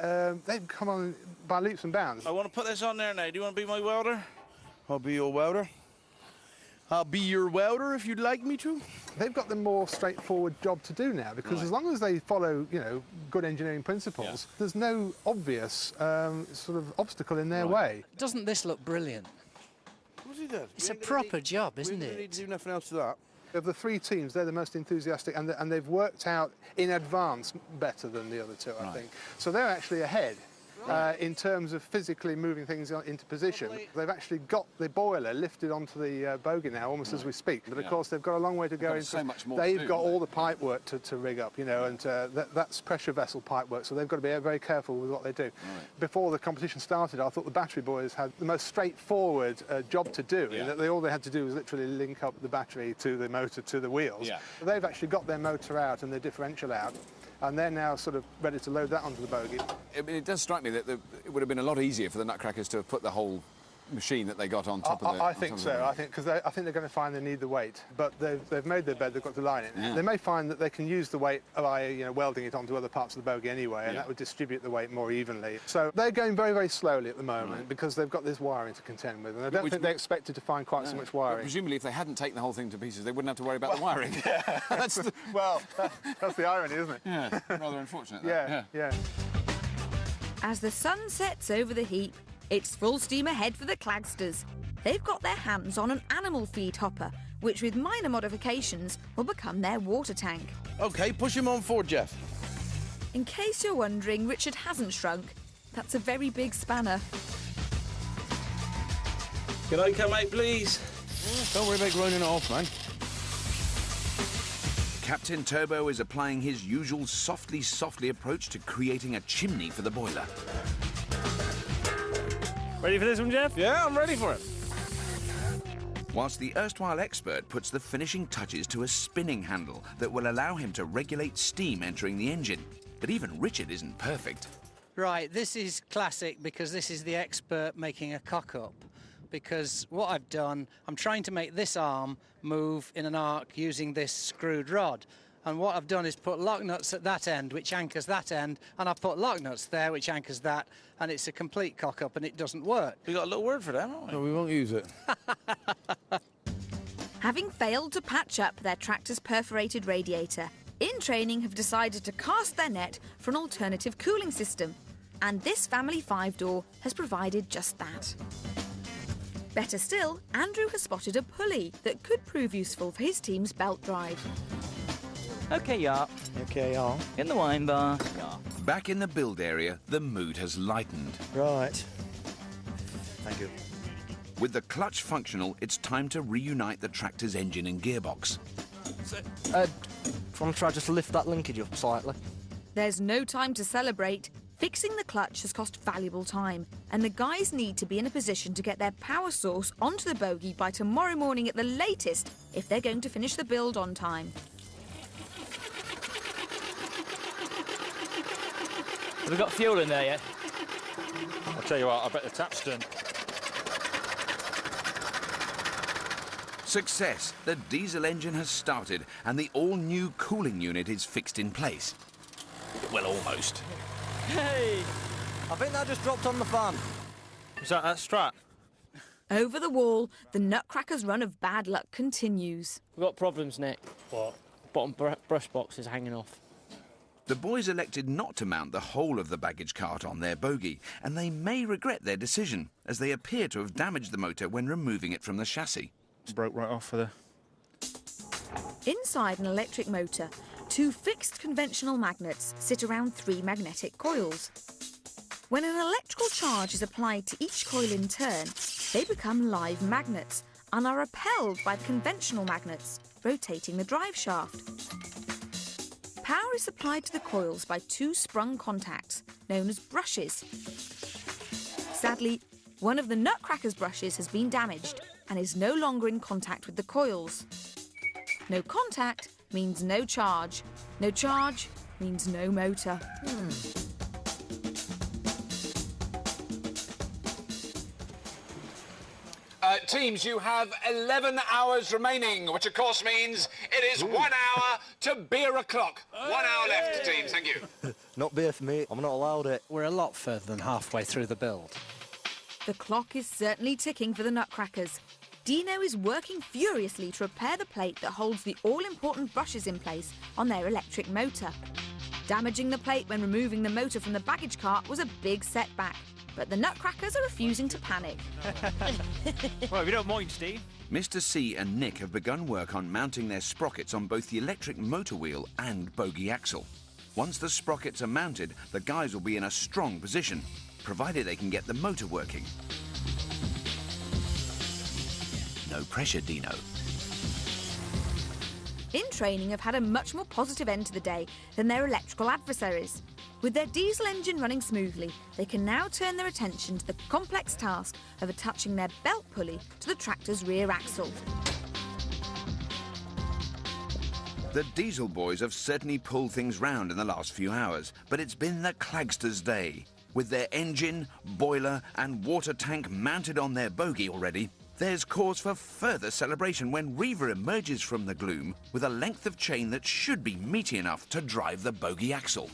they've come on by leaps and bounds. I want to put this on there now. Do you want to be my welder? I'll be your welder. I'll be your welder if you'd like me to. They've got the more straightforward job to do now because as long as they follow, you know, good engineering principles, there's no obvious sort of obstacle in their way. Doesn't this look brilliant? What's he done? It's a proper job, isn't it? We need to do nothing else to that. Of the three teams, they're the most enthusiastic, and they've worked out in advance better than the other two, I think. So they're actually ahead. In terms of physically moving things into position. They've actually got the boiler lifted onto the bogie now, almost as we speak. But of course, they've got a long way to go. So much more they've got all the pipe work to rig up, you know, and that's pressure vessel pipe work. So they've got to be very careful with what they do. Before the competition started, I thought the battery boys had the most straightforward job to do. In that all they had to do was literally link up the battery to the motor to the wheels. They've actually got their motor out and their differential out, and they're now sort of ready to load that onto the bogie. It does strike me that it would have been a lot easier for the Nutcrackers to have put the whole machine that they got on top of it. I think so. I think they're going to find they need the weight, but they've made their bed. They've got to line it. They may find that they can use the weight by welding it onto other parts of the bogie anyway, and that would distribute the weight more evenly. So they're going very, very slowly at the moment because they've got this wiring to contend with, and I don't think they expected to find quite so much wiring. But presumably, if they hadn't taken the whole thing to pieces, they wouldn't have to worry about the wiring. That's the irony, isn't it? Yeah, rather unfortunate. Yeah. As the sun sets over the heap, it's full steam ahead for the Clagsters. They've got their hands on an animal feed hopper, which with minor modifications will become their water tank. OK, push him on forward, Jeff. In case you're wondering, Richard hasn't shrunk. That's a very big spanner. Can I come out, please? Don't worry about groaning it off, man. Captain Turbo is applying his usual softly approach to creating a chimney for the boiler. Ready for this one, Jeff? Yeah, I'm ready for it. Whilst the erstwhile expert puts the finishing touches to a spinning handle that will allow him to regulate steam entering the engine. But even Richard isn't perfect. Right, this is classic because this is the expert making a cock-up. Because what I've done, I'm trying to make this arm move in an arc using this screwed rod. And what I've done is put lock nuts at that end, which anchors that end, and I've put lock nuts there, which anchors that, and it's a complete cock-up, and it doesn't work. We got a little word for that, haven't we? No, we won't use it. Having failed to patch up their tractor's perforated radiator, in training have decided to cast their net for an alternative cooling system. And this family 5-door has provided just that. Better still, Andrew has spotted a pulley that could prove useful for his team's belt drive. OK, yeah. OK, yeah. In the wine bar. Yeah. Back in the build area, the mood has lightened. Right. Thank you. With the clutch functional, it's time to reunite the tractor's engine and gearbox. I'm trying just to lift that linkage up slightly. There's no time to celebrate. Fixing the clutch has cost valuable time, and the guys need to be in a position to get their power source onto the bogie by tomorrow morning at the latest if they're going to finish the build on time. Have we got fuel in there yet? I'll tell you what, I bet the tap's done. Success! The diesel engine has started and the all-new cooling unit is fixed in place. Well, almost. Hey! I think that just dropped on the fan. Is that strap? Over the wall, the Nutcracker's run of bad luck continues. We've got problems, Nick. What? Bottom brush box is hanging off. The boys elected not to mount the whole of the baggage cart on their bogie, and they may regret their decision, as they appear to have damaged the motor when removing it from the chassis. Broke right off for the... Inside an electric motor, 2 fixed conventional magnets sit around 3 magnetic coils. When an electrical charge is applied to each coil in turn, they become live magnets and are repelled by the conventional magnets, rotating the drive shaft. Power is supplied to the coils by 2 sprung contacts, known as brushes. Sadly, one of the Nutcracker's brushes has been damaged and is no longer in contact with the coils. No contact means no charge. No charge means no motor. Teams, you have 11 hours remaining, which of course means it is 1 hour to beer o'clock. 1 hour left, teams. Thank you. Not beer for me. I'm not allowed it. We're a lot further than halfway through the build. The clock is certainly ticking for the Nutcrackers. Dino is working furiously to repair the plate that holds the all-important brushes in place on their electric motor. Damaging the plate when removing the motor from the baggage cart was a big setback, but the Nutcrackers are refusing to panic. Well, if you don't mind, Steve. Mr. C and Nick have begun work on mounting their sprockets on both the electric motor wheel and bogie axle. Once the sprockets are mounted, the guys will be in a strong position, provided they can get the motor working. No pressure, Dino. In training have had a much more positive end to the day than their electrical adversaries. With their diesel engine running smoothly, they can now turn their attention to the complex task of attaching their belt pulley to the tractor's rear axle. The diesel boys have certainly pulled things round in the last few hours, but it's been the Clagsters' day. With their engine, boiler and water tank mounted on their bogie already, there's cause for further celebration when Reaver emerges from the gloom with a length of chain that should be meaty enough to drive the bogie axle.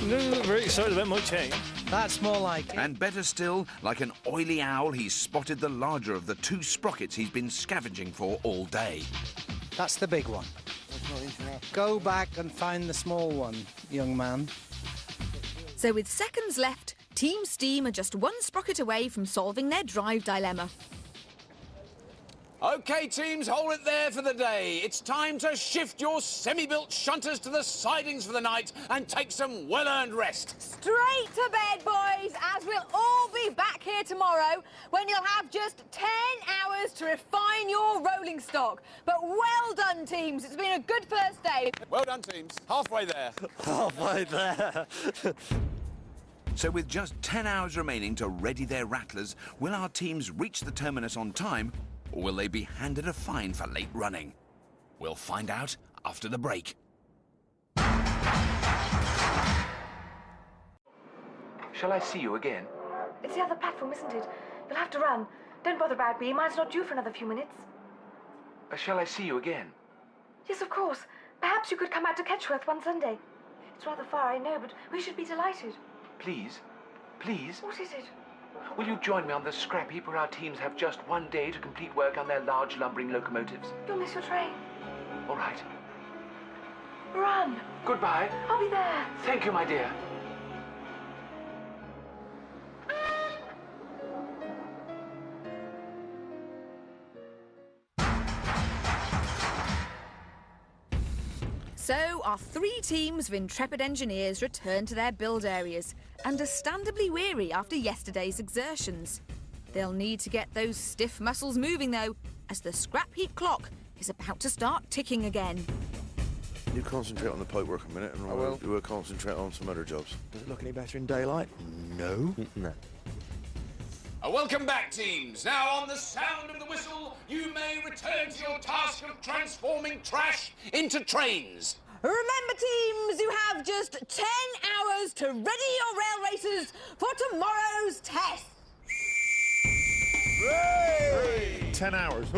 No, very excited about my chain. That's more like it. And better still, like an oily owl, he's spotted the larger of the 2 sprockets he's been scavenging for all day. That's the big one. Go back and find the small one, young man. So with seconds left, Team Steam are just 1 sprocket away from solving their drive dilemma. OK, teams, hold it there for the day. It's time to shift your semi-built shunters to the sidings for the night and take some well-earned rest. Straight to bed, boys, as we'll all be back here tomorrow when you'll have just 10 hours to refine your rolling stock. But well done, teams. It's been a good first day. Well done, teams. Halfway there. Halfway there. So with just 10 hours remaining to ready their rattlers, will our teams reach the terminus on time, or will they be handed a fine for late running? We'll find out after the break. Shall I see you again? It's the other platform, isn't it? You'll have to run. Don't bother about me. Mine's not due for another few minutes. Shall I see you again? Yes, of course. Perhaps you could come out to Ketchworth one Sunday. It's rather far, I know, but we should be delighted. Please? Please? What is it? Will you join me on the scrap heap where our teams have just 1 day to complete work on their large lumbering locomotives? You'll miss your train. All right. Run. Goodbye. I'll be there. Thank you, my dear. So our 3 teams of intrepid engineers return to their build areas, understandably weary after yesterday's exertions. They'll need to get those stiff muscles moving though, as the scrap heap clock is about to start ticking again. You concentrate on the pipework a minute and we'll concentrate on some other jobs. Does it look any better in daylight? No. No. Welcome back, teams. Now, on the sound of the whistle, you may return to your task of transforming trash into trains. Remember, teams, you have just 10 hours to ready your rail racers for tomorrow's test. Hooray! 10 hours.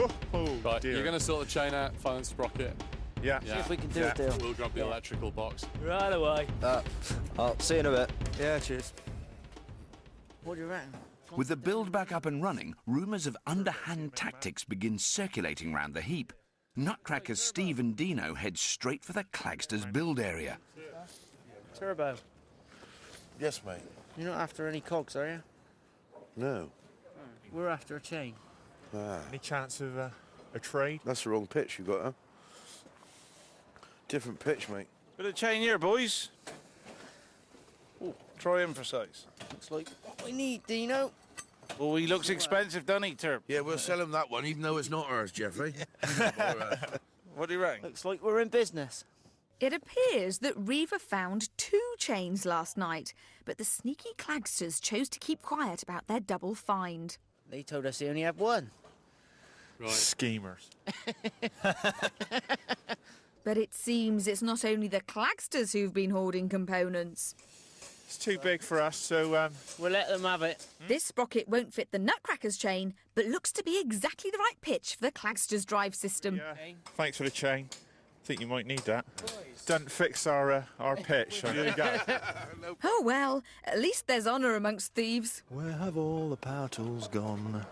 Right, dear. you're going to sort the chain out, find the sprocket. Yeah. See if we can do it, Dale. We'll grab the electrical box. Right away. I'll see you in a bit. Yeah, cheers. What do you reckon? With the build back up and running, rumours of underhand tactics begin circulating round the heap. Nutcrackers Steve and Dino head straight for the Clagsters build area. Turbo. Yes, mate. You're not after any cogs, are you? No. We're after a chain. Any chance of a trade? That's the wrong pitch you got, huh? Different pitch, mate. Bit of chain here, boys. Ooh, try him for size. Looks like what we need, Dino. Oh, he looks expensive, doesn't he, Turb? Yeah, we'll sell him that one, even though it's not ours, Jeffrey. What do you reckon? Looks like we're in business. It appears that Reaver found 2 chains last night, but the sneaky Clagsters chose to keep quiet about their double find. They told us they only have one. Right. Schemers. But it seems it's not only the Clagsters who've been hoarding components. It's too big for us, so we'll let them have it. This sprocket won't fit the Nutcrackers chain, but looks to be exactly the right pitch for the Clagsters drive system. Yeah. Thanks for the chain. I think you might need that. Doesn't fix our pitch. So there you go. Oh well, at least there's honour amongst thieves. Where have all the power tools gone?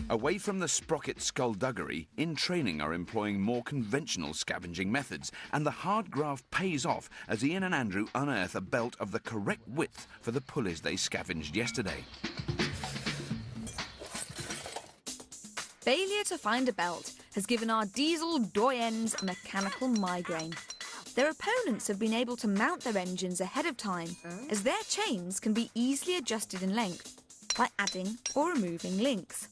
Away from the sprocket skullduggery, in training are employing more conventional scavenging methods, and the hard graft pays off as Ian and Andrew unearth a belt of the correct width for the pulleys they scavenged yesterday. Failure to find a belt has given our diesel doyens a mechanical migraine. Their opponents have been able to mount their engines ahead of time, as their chains can be easily adjusted in length by adding or removing links.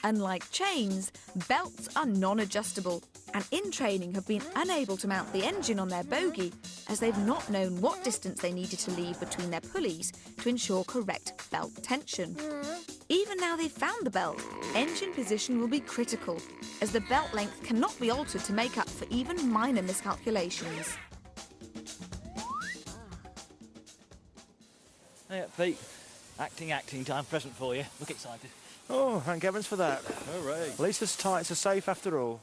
Unlike chains, belts are non-adjustable, and in training have been unable to mount the engine on their bogie as they've not known what distance they needed to leave between their pulleys to ensure correct belt tension. Even now they've found the belt, engine position will be critical, as the belt length cannot be altered to make up for even minor miscalculations. Hey, Pete. Acting time, present for you. Look excited. Oh, thank heavens for that. Hooray. At least it's tight, it's safe after all.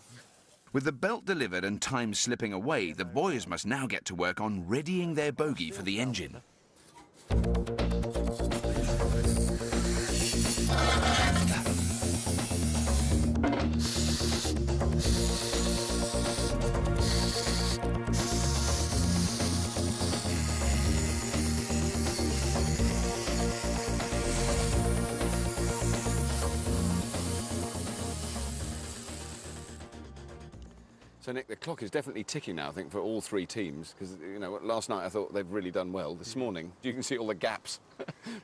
With the belt delivered and time slipping away, the boys must now get to work on readying their bogie for the engine. So, Nick, the clock is definitely ticking now, I think, for all 3 teams, because, you know, last night I thought they've really done well. This morning, you can see all the gaps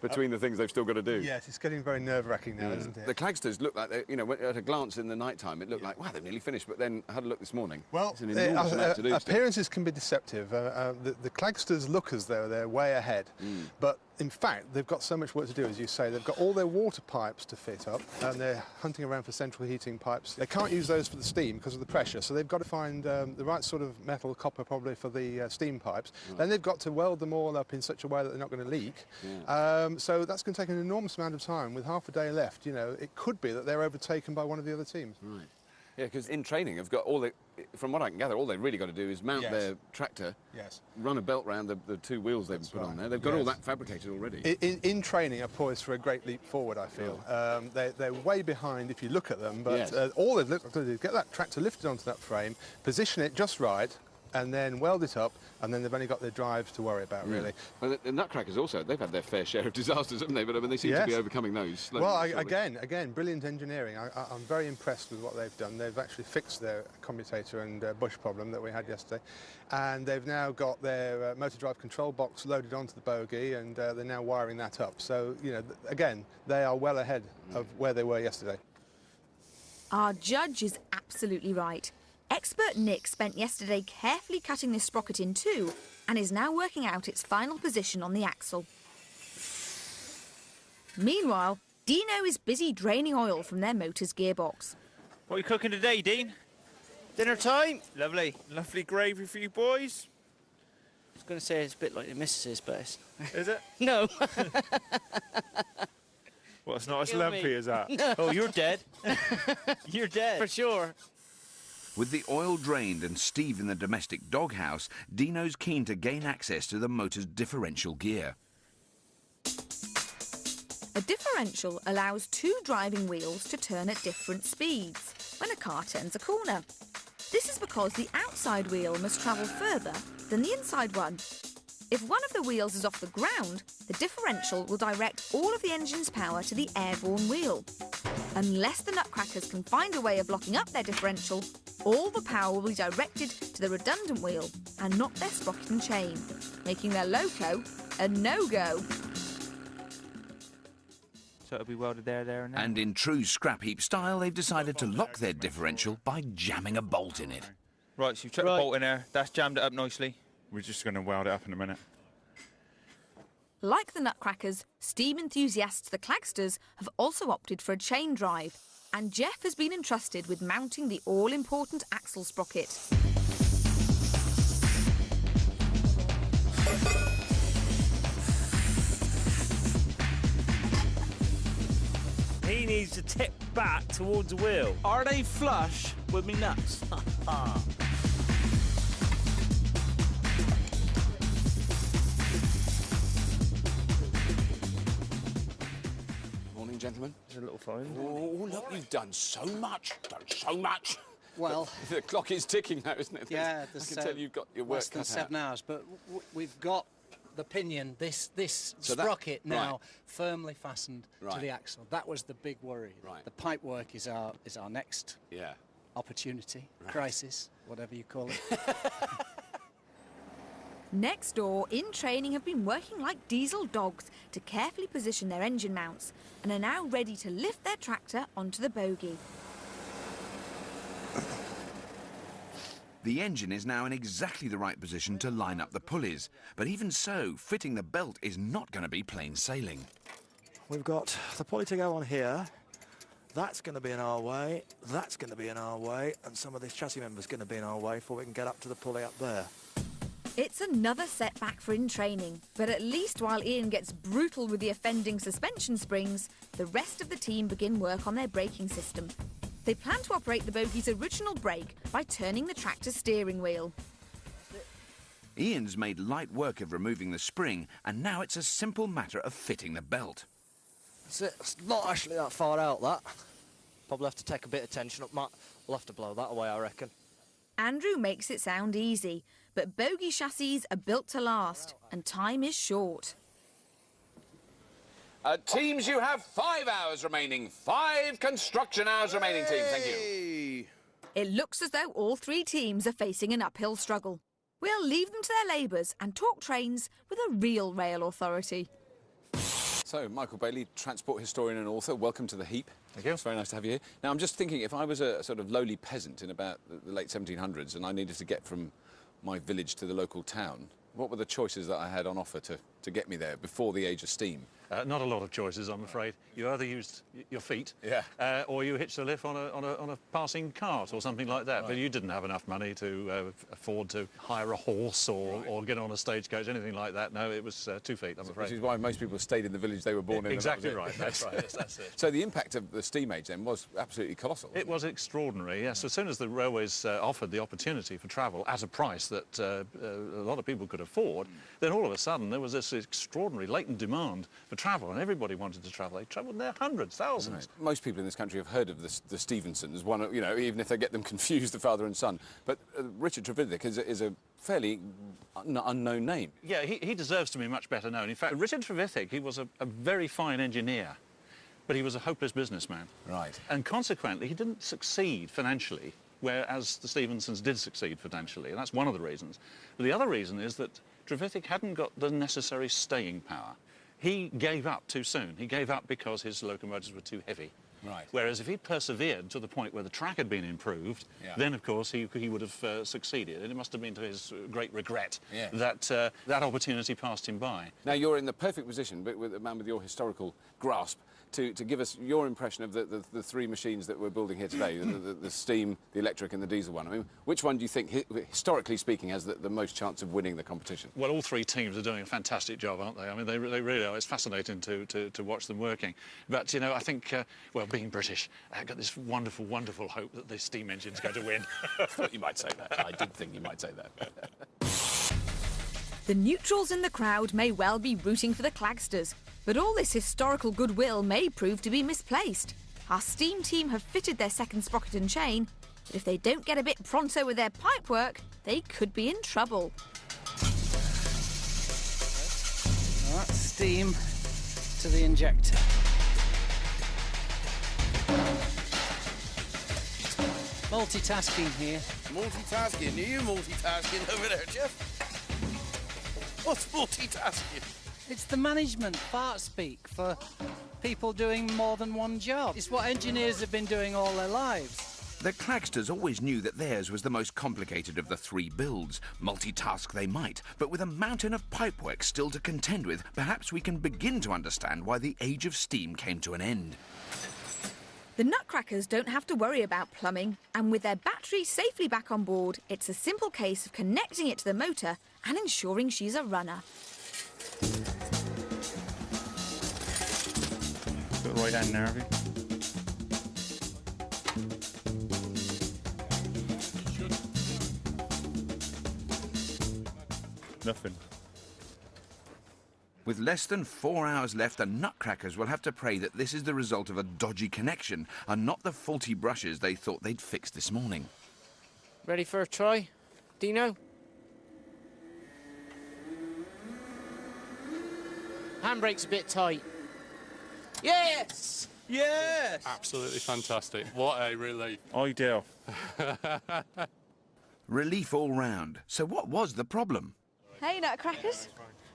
between the things they've still got to do. Yes, it's getting very nerve-wracking now, isn't it? The Clagsters look like, they, you know, at a glance in the night time, it looked like, wow, they've nearly finished, but then I had a look this morning. Well, it's an enormous amount to do. appearances can be deceptive. The Clagsters look as though they're way ahead, but in fact, they've got so much work to do, as you say. They've got all their water pipes to fit up, and they're hunting around for central heating pipes. They can't use those for the steam because of the pressure, so they've got to find the right sort of metal, copper probably, for the steam pipes. Right. Then they've got to weld them all up in such a way that they're not going to leak. So that's going to take an enormous amount of time. With half a day left, you know, it could be that they're overtaken by one of the other teams. Right. Yeah, because in training, I've got all the, from what I can gather, all they've really got to do is mount their tractor, run a belt round the 2 wheels they've put on there. They've got all that fabricated already. In training, are poised for a great leap forward, I feel. They're way behind if you look at them, but all they've got to do is get that tractor lifted onto that frame, position it just right, and then weld it up, and then they've only got their drive to worry about, really. Well, the Nutcrackers also, they've had their fair share of disasters, haven't they? But I mean, they seem to be overcoming those slowly. Well, again, brilliant engineering. I'm very impressed with what they've done. They've actually fixed their commutator and bush problem that we had yesterday, and they've now got their motor drive control box loaded onto the bogie, and they're now wiring that up. So, you know, again, they are well ahead of where they were yesterday. Our judge is absolutely right. Expert Nick spent yesterday carefully cutting this sprocket in two and is now working out its final position on the axle. Meanwhile, Dino is busy draining oil from their motor's gearbox. What are you cooking today, Dean? Dinner time. Lovely. Lovely gravy for you boys. I was going to say it's a bit like the missus's, but it's... Is it? No. Well, it's not as Kill lumpy me. as that. No. Oh, you're dead. You're dead. For sure. With the oil drained and Steve in the domestic doghouse, Dino's keen to gain access to the motor's differential gear. A differential allows two driving wheels to turn at different speeds when a car turns a corner. This is because the outside wheel must travel further than the inside one. If one of the wheels is off the ground, the differential will direct all of the engine's power to the airborne wheel. Unless the Nutcrackers can find a way of locking up their differential, all the power will be directed to the redundant wheel and not their sprocket and chain, making their loco a no-go. So it'll be welded there and there. And in true Scrapheap style, they've decided to lock their differential by jamming a bolt in it. Right, so you've chucked the bolt in there. That's jammed it up nicely. We're just going to weld it up in a minute. Like the Nutcrackers, steam enthusiasts the Clagsters have also opted for a chain drive, and Jeff has been entrusted with mounting the all-important axle sprocket. He needs to tip back towards the wheel. Are they flush with me nuts? Morning, gentlemen. There's a little find. Oh, look, you've done so much. Well... The clock is ticking now, isn't it? Yeah, I can tell you've got your work less than cut 7 out. hours, but we've got the pinion, this So that- sprocket now right. firmly fastened to Right. the axle. That was the big worry. Right. The pipe work is our next opportunity, crisis, whatever you call it. Next door, in training, have been working like diesel dogs to carefully position their engine mounts and are now ready to lift their tractor onto the bogie. The engine is now in exactly the right position to line up the pulleys, but even so, fitting the belt is not going to be plain sailing. We've got the pulley to go on here. That's going to be in our way. That's going to be in our way. And some of this chassis member's going to be in our way before we can get up to the pulley up there. It's another setback for in training, but at least while Ian gets brutal with the offending suspension springs, the rest of the team begin work on their braking system. They plan to operate the bogey's original brake by turning the tractor's steering wheel. Ian's made light work of removing the spring, and now it's a simple matter of fitting the belt. It's not actually that far out, that. Probably have to take a bit of tension up, Matt. We'll have to blow that away, I reckon. Andrew makes it sound easy, but bogey chassis are built to last, and time is short. Teams, you have 5 hours remaining. 5 construction hours remaining, team. Thank you. It looks as though all three teams are facing an uphill struggle. We'll leave them to their labours and talk trains with a real rail authority. So, Michael Bailey, transport historian and author, welcome to the Heap. Thank you. It's very nice to have you here. Now, I'm just thinking, if I was a sort of lowly peasant in about the late 1700s and I needed to get from my village to the local town, what were the choices that I had on offer to get me there before the age of steam? Not a lot of choices, I'm afraid. You either used your feet, or you hitched a lift on a passing cart or something like that. Right. But you didn't have enough money to afford to hire a horse or get on a stagecoach, anything like that. No, it was 2 feet, I'm afraid. Which is why most people stayed in the village they were born in. Exactly right. That's right. Yes, that's it. So the impact of the steam age then was absolutely colossal. It was extraordinary. Yes. As soon as the railways offered the opportunity for travel at a price that a lot of people could afford, then all of a sudden there was this extraordinary latent demand for travel, and everybody wanted to travel. They travelled there hundreds, thousands. Right. Most people in this country have heard of the Stevensons, one, you know, even if they get them confused, the father and son. But Richard Trevithick is a fairly unknown name. Yeah, he deserves to be much better known. In fact, Richard Trevithick, he was a very fine engineer, but he was a hopeless businessman. Right. And consequently, he didn't succeed financially, whereas the Stevensons did succeed financially, and that's one of the reasons. But the other reason is that Trevithick hadn't got the necessary staying power. He gave up too soon. He gave up because his locomotives were too heavy. Right. Whereas if he'd persevered to the point where the track had been improved, then, of course, he would have succeeded. And it must have been to his great regret that that opportunity passed him by. Now, you're in the perfect position, but with a man with your historical grasp, to give us your impression of the three machines that we're building here today, the steam, the electric and the diesel one. I mean, which one do you think, historically speaking, has the most chance of winning the competition? Well, all three teams are doing a fantastic job, aren't they? I mean, they really are. It's fascinating to watch them working. But, you know, I think, well, being British, I've got this wonderful, wonderful hope that the steam engine's going to win. I thought you might say that. I did think you might say that. The neutrals in the crowd may well be rooting for the Clagsters, but all this historical goodwill may prove to be misplaced. Our steam team have fitted their second sprocket and chain, but if they don't get a bit pronto with their pipework, they could be in trouble. All right, steam to the injector. Multitasking here. Multitasking? Are you multitasking over there, Jeff? What's multitasking? It's the management fart speak for people doing more than one job. It's what engineers have been doing all their lives. The Clagsters always knew that theirs was the most complicated of the three builds. Multitask they might, but with a mountain of pipework still to contend with, perhaps we can begin to understand why the age of steam came to an end. The Nutcrackers don't have to worry about plumbing, and with their battery safely back on board, it's a simple case of connecting it to the motor and ensuring she's a runner. Got the right hand there, have you? Nothing. With less than 4 hours left, the Nutcrackers will have to pray that this is the result of a dodgy connection and not the faulty brushes they thought they'd fixed this morning. Ready for a try, Dino? Handbrake's a bit tight. Yes! Yes! Absolutely fantastic. What a relief. Ideal. Relief all round. So what was the problem? Hey, Nutcrackers.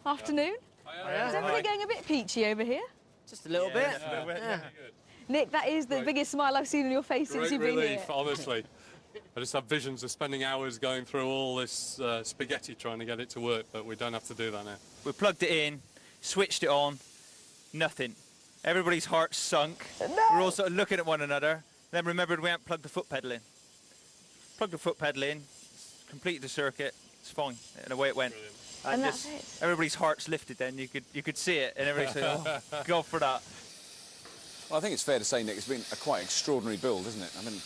Afternoon. Is everybody getting a bit peachy over here? Just a little bit. Yeah. Nick, that is the biggest smile I've seen on your face since you've been relief, here. honestly. I just have visions of spending hours going through all this spaghetti trying to get it to work, but we don't have to do that now. We plugged it in, switched it on, nothing. Everybody's hearts sunk. No. We're all sort of looking at one another, then remembered we hadn't plugged the foot pedal in. Plugged the foot pedal in, completed the circuit, it's fine, and away it went. And just, that's it. everybody's hearts lifted then, you could see it, and everybody said, oh, go for that. Well, I think it's fair to say, Nick, it's been a quite extraordinary build, isn't it? I mean,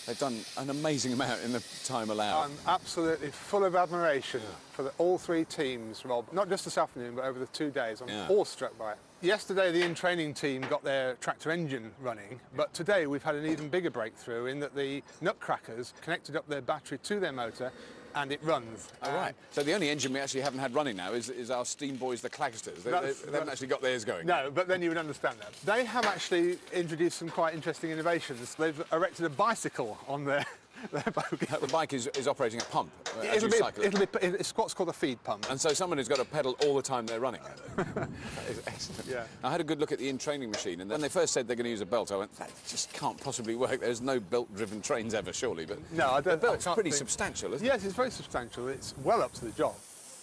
they've done an amazing amount in the time allowed. I'm absolutely full of admiration for all three teams, Rob. Not just this afternoon, but over the 2 days. I'm awestruck by it. Yesterday, the in-training team got their tractor engine running, but today we've had an even bigger breakthrough in that the Nutcrackers connected up their battery to their motor and it runs. All right. So the only engine we actually haven't had running now is our steam boys, the Clagsters. They haven't actually got theirs going. No, but then you would understand that. They have actually introduced some quite interesting innovations. They've erected a bicycle on their bogie. The bike is operating a pump. It's what's called a feed pump. And so someone who's got to pedal all the time they're running. That is excellent. Yeah. I had a good look at the in-training machine, and when they first said they're going to use a belt, I went, that just can't possibly work. There's no belt-driven trains ever, surely. But no, I don't. The belt's pretty substantial, isn't it? Yes, it's very substantial. It's well up to the job.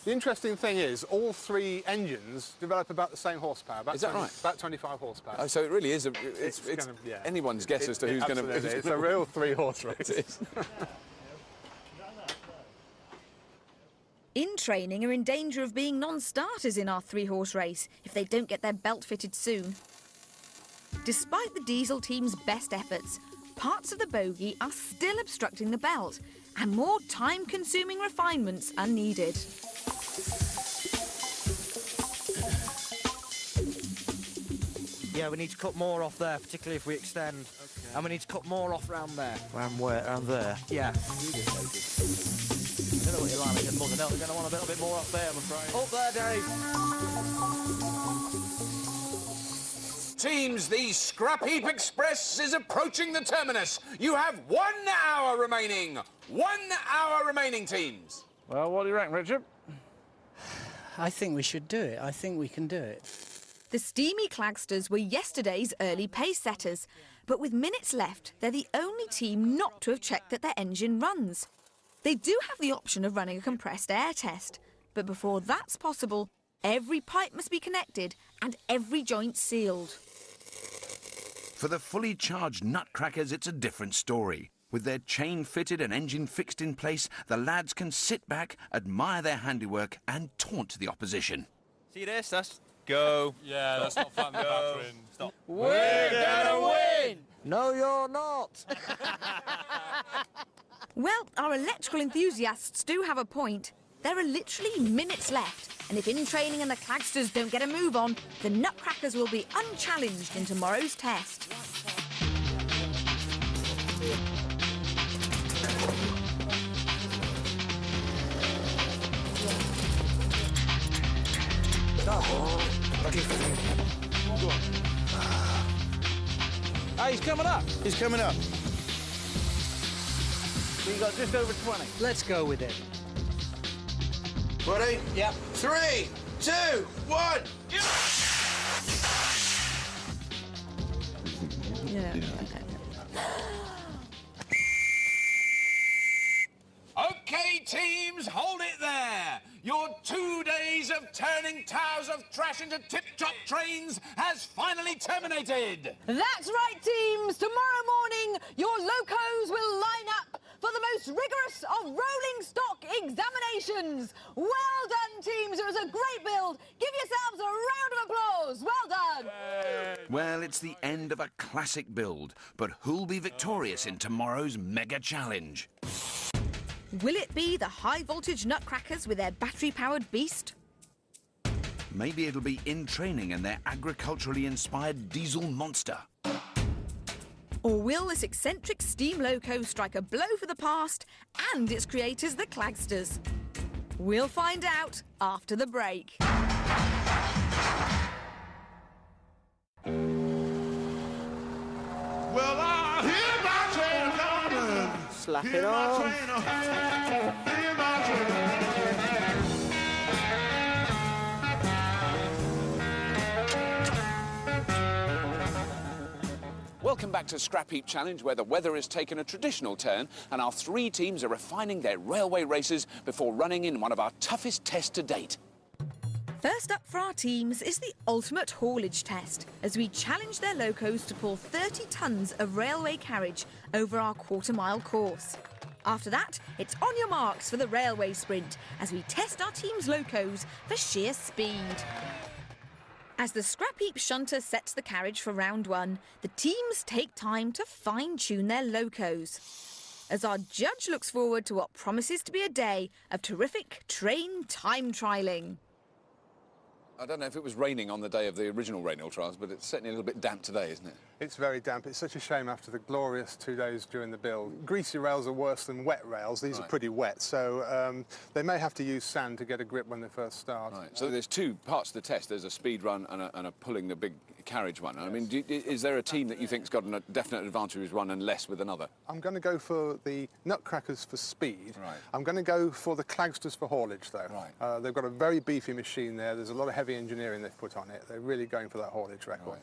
The interesting thing is, all three engines develop about the same horsepower. Is that right? About 25 horsepower. Oh, so it really is anyone's guess as to who's going to... It's a real three-horse race. It is. In training are in danger of being non-starters in our three-horse race if they don't get their belt fitted soon. Despite the diesel team's best efforts, parts of the bogie are still obstructing the belt, and more time-consuming refinements are needed. Yeah, we need to cut more off there, particularly if we extend. Okay. And we need to cut more off round there. Round where? Round there? Yeah. I don't know what you're like, more than that. We're going to want a little bit more up there, I'm afraid. Up there, Dave. Teams, the Scrapheap Express is approaching the terminus. You have 1 hour remaining. 1 hour remaining, teams. Well, what do you reckon, Richard? I think we should do it. I think we can do it. The steamy Clagsters were yesterday's early pace setters, but with minutes left, they're the only team not to have checked that their engine runs. They do have the option of running a compressed air test, but before that's possible, every pipe must be connected and every joint sealed. For the fully charged nutcrackers, it's a different story. With their chain fitted and engine fixed in place, the lads can sit back, admire their handiwork and taunt the opposition. See this? That's go. Yeah, that's not flat battering. Stop. We're gonna win! No, you're not. Well, our electrical enthusiasts do have a point. There are literally minutes left, and if in training and the Clagsters don't get a move on, the nutcrackers will be unchallenged in tomorrow's test. He's coming up. He's coming up. So you got just over 20. Let's go with it. Ready? Yep. 3, 2, 1. Yeah. OK, teams, hold it there. Your 2 days of turning towers of trash into tip-top trains has finally terminated. That's right, teams. Tomorrow morning, your locos will line up for the most rigorous of rolling stock examinations. Well done, teams. It was a great build. Give yourselves a round of applause. Well done. Well, it's the end of a classic build, but who'll be victorious in tomorrow's mega challenge? Will it be the high-voltage nutcrackers with their battery-powered beast? Maybe it'll be in training and their agriculturally inspired diesel monster. Or will this eccentric steam loco strike a blow for the past and its creators, the Clagsters? We'll find out after the break. Well, I hear my train coming. Slap it on. Hear my train. Welcome back to Scrapheap Challenge, where the weather has taken a traditional turn and our 3 teams are refining their railway races before running in one of our toughest tests to date. First up for our teams is the ultimate haulage test, as we challenge their locos to pull 30 tonnes of railway carriage over our quarter-mile course. After that, it's on your marks for the railway sprint, as we test our team's locos for sheer speed. As the Scrapheap shunter sets the carriage for round 1, the teams take time to fine-tune their locos, as our judge looks forward to what promises to be a day of terrific train time trialling. I don't know if it was raining on the day of the original rail trials, but it's certainly a little bit damp today, isn't it? It's very damp. It's such a shame after the glorious 2 days during the build. Greasy rails are worse than wet rails. These are pretty wet, so they may have to use sand to get a grip when they first start. Right. So there's 2 parts to the test. There's a speed run and a pulling the big carriage one. Yes. I mean, is there a team that you think's got a definite advantage with one and less with another? I'm going to go for the Nutcrackers for speed. Right. I'm going to go for the Clagsters for haulage, though. Right. They've got a very beefy machine there. There's a lot of heavy engineering they've put on it. They're really going for that haulage record. Right.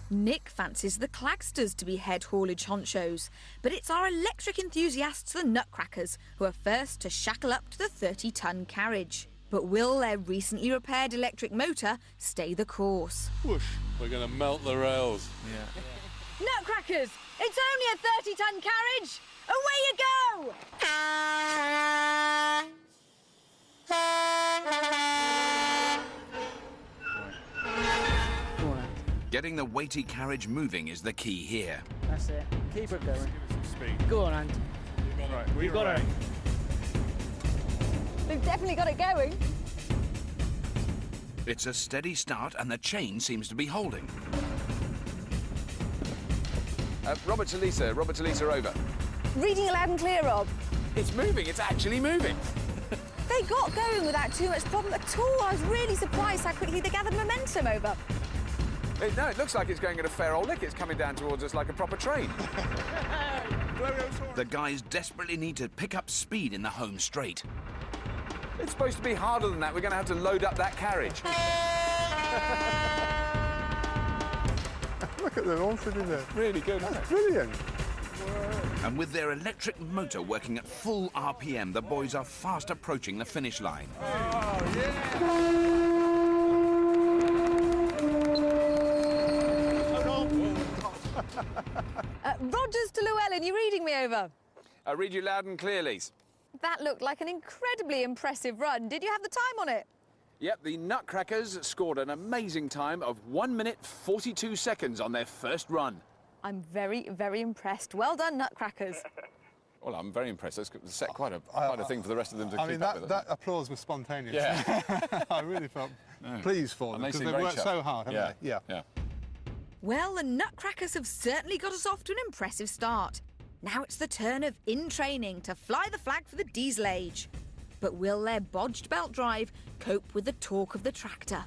Nick fancies the Clagsters to be head haulage honchos, but it's our electric enthusiasts, the Nutcrackers, who are first to shackle up to the 30-tonne carriage. But will their recently repaired electric motor stay the course? Whoosh. We're going to melt the rails. Yeah. Nutcrackers, it's only a 30-tonne carriage. Away you go! Getting the weighty carriage moving is the key here. That's it. Keep it going. Give it some speed. Go on, Andy. Right, You've got it. We've definitely got it going. It's a steady start and the chain seems to be holding. Robert to Lisa, over. Reading loud and clear, Rob. It's moving, it's actually moving. They got going without too much problem at all. I was really surprised how quickly they gathered momentum over. No, it looks like it's going at a fair old lick. It's coming down towards us like a proper train. The guys desperately need to pick up speed in the home straight. It's supposed to be harder than that. We're going to have to load up that carriage. Look at them all sitting there. Really good, isn't it? Brilliant. And with their electric motor working at full RPM, the boys are fast approaching the finish line. Oh, yeah! Rogers to Llewellyn, you reading me over? I read you loud and clear, Lise. That looked like an incredibly impressive run. Did you have the time on it? Yep, the Nutcrackers scored an amazing time of 1 minute 42 seconds on their first run. I'm very, very impressed. Well done, Nutcrackers. Well, I'm very impressed. That's set quite a thing for the rest of them to keep up with. That applause was spontaneous. Yeah. I really felt pleased for them because they worked so hard, haven't they? Yeah. Well, the Nutcrackers have certainly got us off to an impressive start. Now it's the turn of In Training to fly the flag for the diesel age. But will their bodged belt drive cope with the torque of the tractor?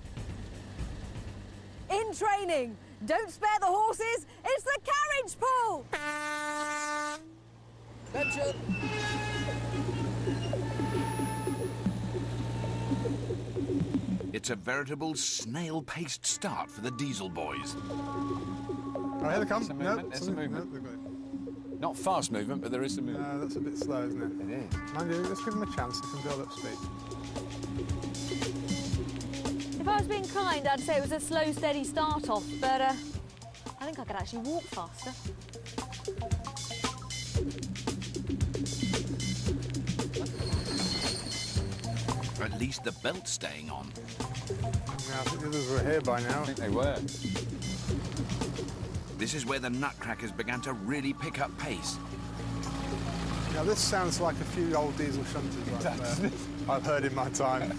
In Training, don't spare the horses, it's the carriage pull! Attention! It's a veritable snail-paced start for the diesel boys. Oh, here they come. There's some movement. Not fast movement, but there is some movement. No, that's a bit slow, isn't it? It is. Mind you, let's give them a chance. They can build up speed. If I was being kind, I'd say it was a slow, steady start-off, but I think I could actually walk faster. At least the belt's staying on. Yeah, I think the others were here by now. I think they were. This is where the Nutcrackers began to really pick up pace. Now, this sounds like a few old diesel shunters I've heard in my time.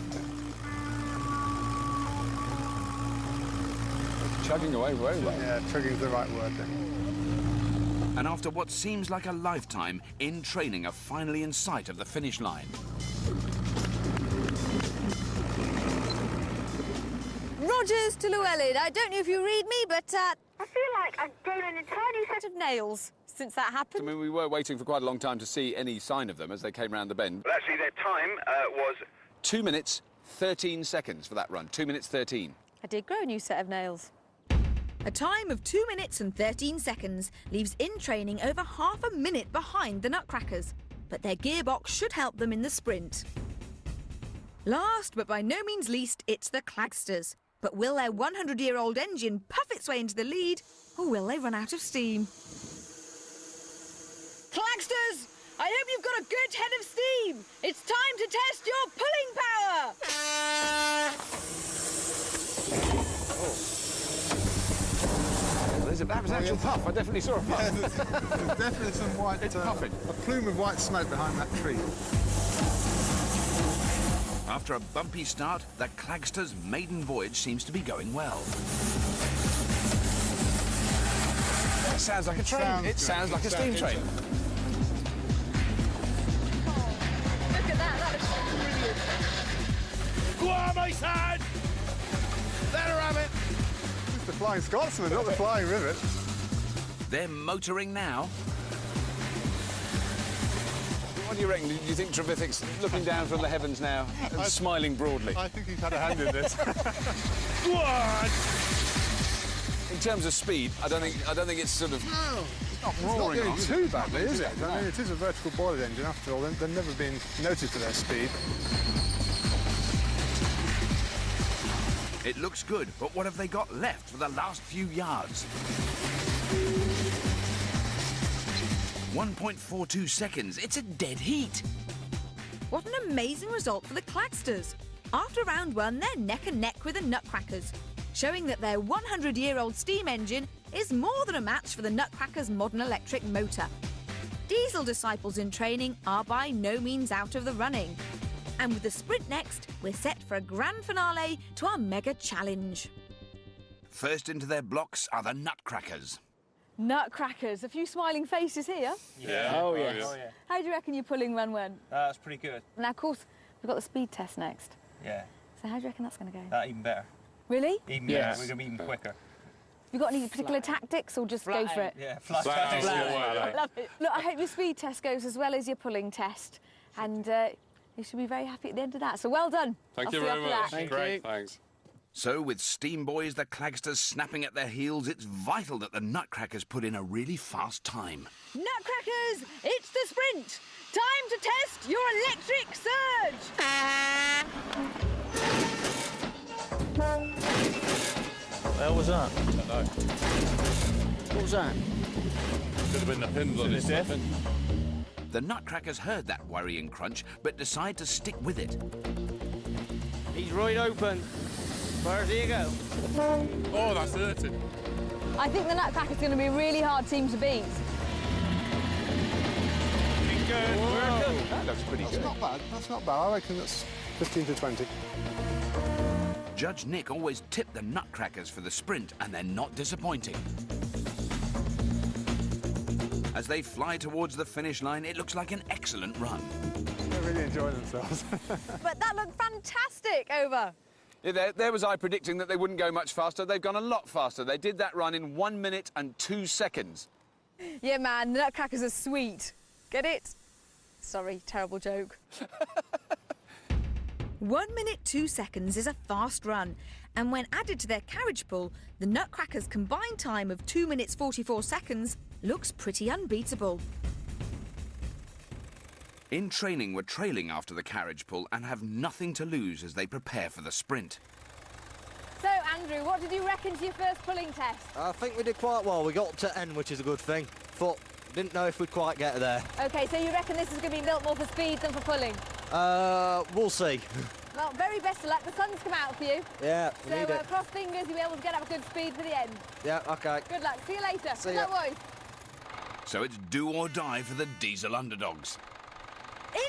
Chugging away very well. Yeah, chugging's the right word then. And after what seems like a lifetime, In Training are finally in sight of the finish line. Rogers to Llewellyn. I don't know if you read me, but I feel like I've grown an entire new set of nails since that happened. I mean, we were waiting for quite a long time to see any sign of them as they came round the bend. Well, actually, their time was 2 minutes, 13 seconds for that run. 2 minutes, 13. I did grow a new set of nails. A time of 2 minutes and 13 seconds leaves In Training over half a minute behind the Nutcrackers, but their gearbox should help them in the sprint. Last, but by no means least, it's the Clagsters. But will their 100-year-old engine puff its way into the lead, or will they run out of steam? Clagsters, I hope you've got a good head of steam. It's time to test your pulling power. That was actual puff. I definitely saw a puff. Yeah, there's definitely some white... It's puffing. A plume of white smoke behind that tree. After a bumpy start, the Clagsters' maiden voyage seems to be going well. That sounds like a train. It sounds like a steam train. Look at that, that looks brilliant. Go on, my son! Let her have it! It's the Flying Scotsman, not the Flying Rivet. They're motoring now. What do you reckon? Do you think Trevithick's looking down from the heavens now and smiling broadly? I think he's had a hand in this. Go on! In terms of speed, I don't think it's sort of... No. It's not It's roaring not on. going too badly, is it? I mean, it is a vertical boiled engine after all. They've never been noted for their speed. It looks good, but what have they got left for the last few yards? 1.42 seconds. It's a dead heat. What an amazing result for the Clagsters. After round one, they're neck and neck with the Nutcrackers, showing that their 100-year-old steam engine is more than a match for the Nutcrackers' modern electric motor. Diesel disciples In Training are by no means out of the running. And with the sprint next, we're set for a grand finale to our mega challenge. First into their blocks are the Nutcrackers. Nutcrackers. A few smiling faces here. Yeah. Oh, yes. Oh, yeah. How do you reckon your pulling run went? That's pretty good. Now, of course, we've got the speed test next. Yeah. So how do you reckon that's going to go? That even better. Really? Even better. We're going to be even quicker. You got any particular tactics or just go for it? Yeah, flat out. I love it. Look, I hope your speed test goes as well as your pulling test. And you should be very happy at the end of that. So well done. Thank you I'll see very after much. that. Great, thanks. So, with Steam Boys, the Clagsters snapping at their heels, it's vital that the Nutcrackers put in a really fast time. Nutcrackers, it's the sprint. Time to test your electric surge. What was that? I don't know. What was that? Could have been the pins on his weapon. The Nutcrackers heard that worrying crunch, but decide to stick with it. He's right open. Where do you go? Oh, that's hurting. I think the Nutcracker's going to be a really hard team to beat. That's pretty good. That's not bad. That's not bad. I reckon that's 15 to 20. Judge Nick always tipped the Nutcrackers for the sprint, and they're not disappointing. As they fly towards the finish line, it looks like an excellent run. They're really enjoying themselves. But that looked fantastic, Over. Yeah, there was I predicting that they wouldn't go much faster. They've gone a lot faster. They did that run in 1 minute and 2 seconds. Yeah, man, the Nutcrackers are sweet. Get it? Sorry, terrible joke. 1 minute 2 seconds is a fast run, and when added to their carriage pull, the Nutcrackers' combined time of 2 minutes 44 seconds looks pretty unbeatable. In training, we're trailing after the carriage pull and have nothing to lose as they prepare for the sprint. So, Andrew, what did you reckon to your first pulling test? I think we did quite well. We got up to N, which is a good thing, but didn't know if we'd quite get there. OK, so you reckon this is going to be built more for speed than for pulling? We'll see. Well, very best of luck. The sun's come out for you. Yeah, we need So, it. cross fingers, you'll be able to get up a good speed for the end. Yeah, OK. Good luck. See you later. See Good ya. luck, boys. So it's do or die for the diesel underdogs. In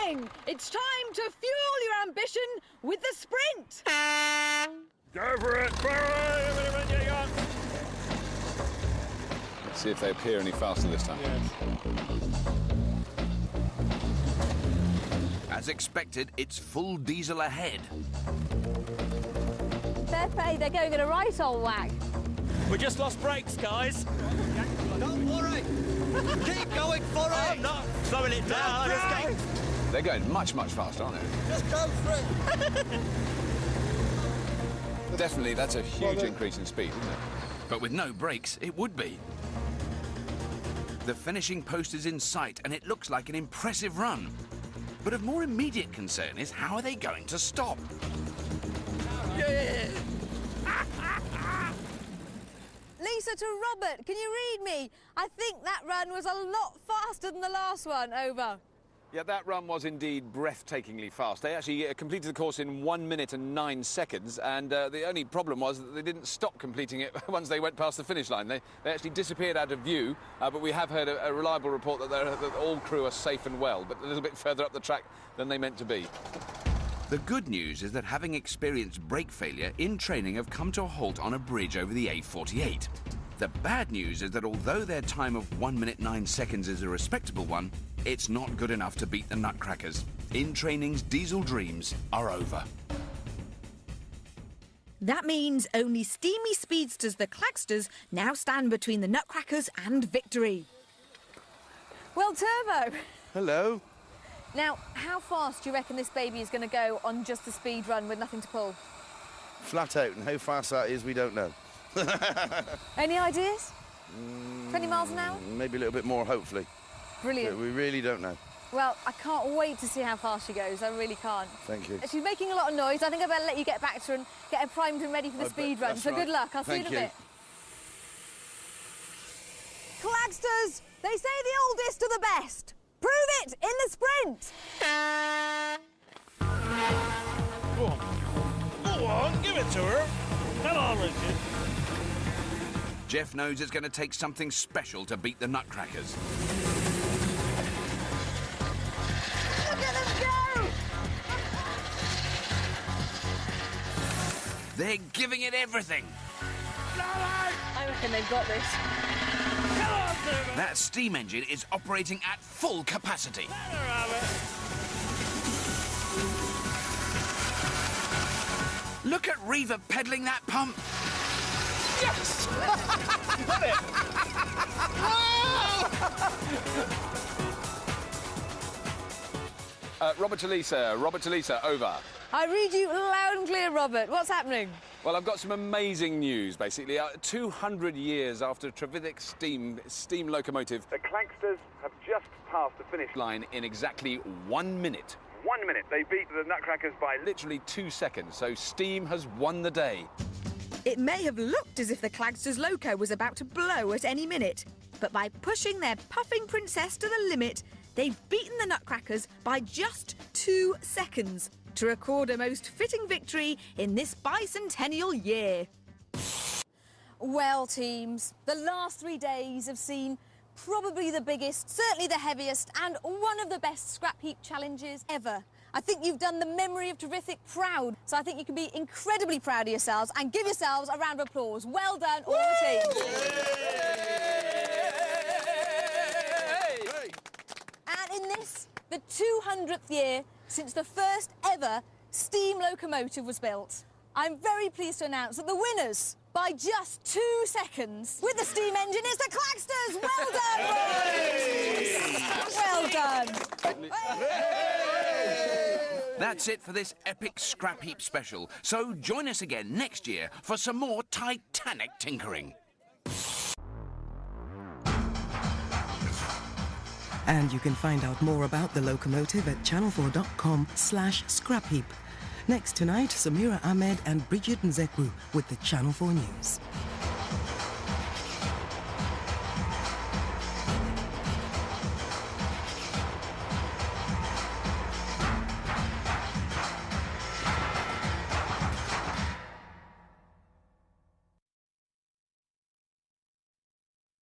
training, it's time to fuel your ambition with the sprint. Go for it! See if they appear any faster this time. As expected, it's full diesel ahead. Fair play, they're going at a right old whack. We just lost brakes, guys. Don't worry. Keep going for it. I'm not slowing it down. They're going much, much faster, aren't they? Just go for it. Definitely, that's a huge increase in speed, isn't it? But with no brakes, it would be. The finishing post is in sight, and it looks like an impressive run. But of more immediate concern is how are they going to stop? Yeah. Lisa to Robert, can you read me? I think that run was a lot faster than the last one. Over. Yeah, that run was indeed breathtakingly fast. They actually completed the course in 1 minute and 9 seconds, and the only problem was that they didn't stop completing it once they went past the finish line. They actually disappeared out of view, but we have heard a reliable report that all crew are safe and well, but a little bit further up the track than they meant to be. The good news is that having experienced brake failure in training have come to a halt on a bridge over the A48. The bad news is that although their time of 1 minute 9 seconds is a respectable one, it's not good enough to beat the Nutcrackers. In training's diesel dreams are over. That means only steamy speedsters, the Clagsters, now stand between the Nutcrackers and victory. Well, Turbo. Hello. Now, how fast do you reckon this baby is going to go on just the speed run with nothing to pull? Flat out, and how fast that is, we don't know. Any ideas? 20 miles an hour? Maybe a little bit more, hopefully. Brilliant. But we really don't know. Well, I can't wait to see how fast she goes. I really can't. Thank you. She's making a lot of noise. I think I better let you get back to her and get her primed and ready for the speed run. So good luck. I'll see you in a bit. Clagsters, they say the oldest are the best. Prove it in the sprint. Go on. Go on, give it to her. Come on, Richard. Jeff knows it's going to take something special to beat the Nutcrackers. Look at them go! They're giving it everything. I reckon they've got this. That steam engine is operating at full capacity. Look at Reaver pedalling that pump. Yes! Got it! Robert Talisa, over. I read you loud and clear, Robert. What's happening? Well, I've got some amazing news, basically. 200 years after Trevithick's steam locomotive, the Clanksters have just passed the finish line in exactly 1 minute. 1 minute. They beat the Nutcrackers by literally 2 seconds, so steam has won the day. It may have looked as if the Clagsters' loco was about to blow at any minute, but by pushing their puffing princess to the limit, they've beaten the Nutcrackers by just 2 seconds to record a most fitting victory in this bicentennial year. Well, teams, the last 3 days have seen probably the biggest, certainly the heaviest, and one of the best scrap heap challenges ever. I think you've done the memory of Trevithick proud, so I think you can be incredibly proud of yourselves and give yourselves a round of applause. Well done, all the teams. And in this, the 200th year since the first ever steam locomotive was built, I'm very pleased to announce that the winners, by just 2 seconds, with the steam engine, is the Clagsters! Well done, boys! Well done! That's it for this epic scrap heap special. So join us again next year for some more titanic tinkering. And you can find out more about the locomotive at channel4.com/scrapheap. Next tonight, Samira Ahmed and Bridget Nzekwu with the Channel 4 News.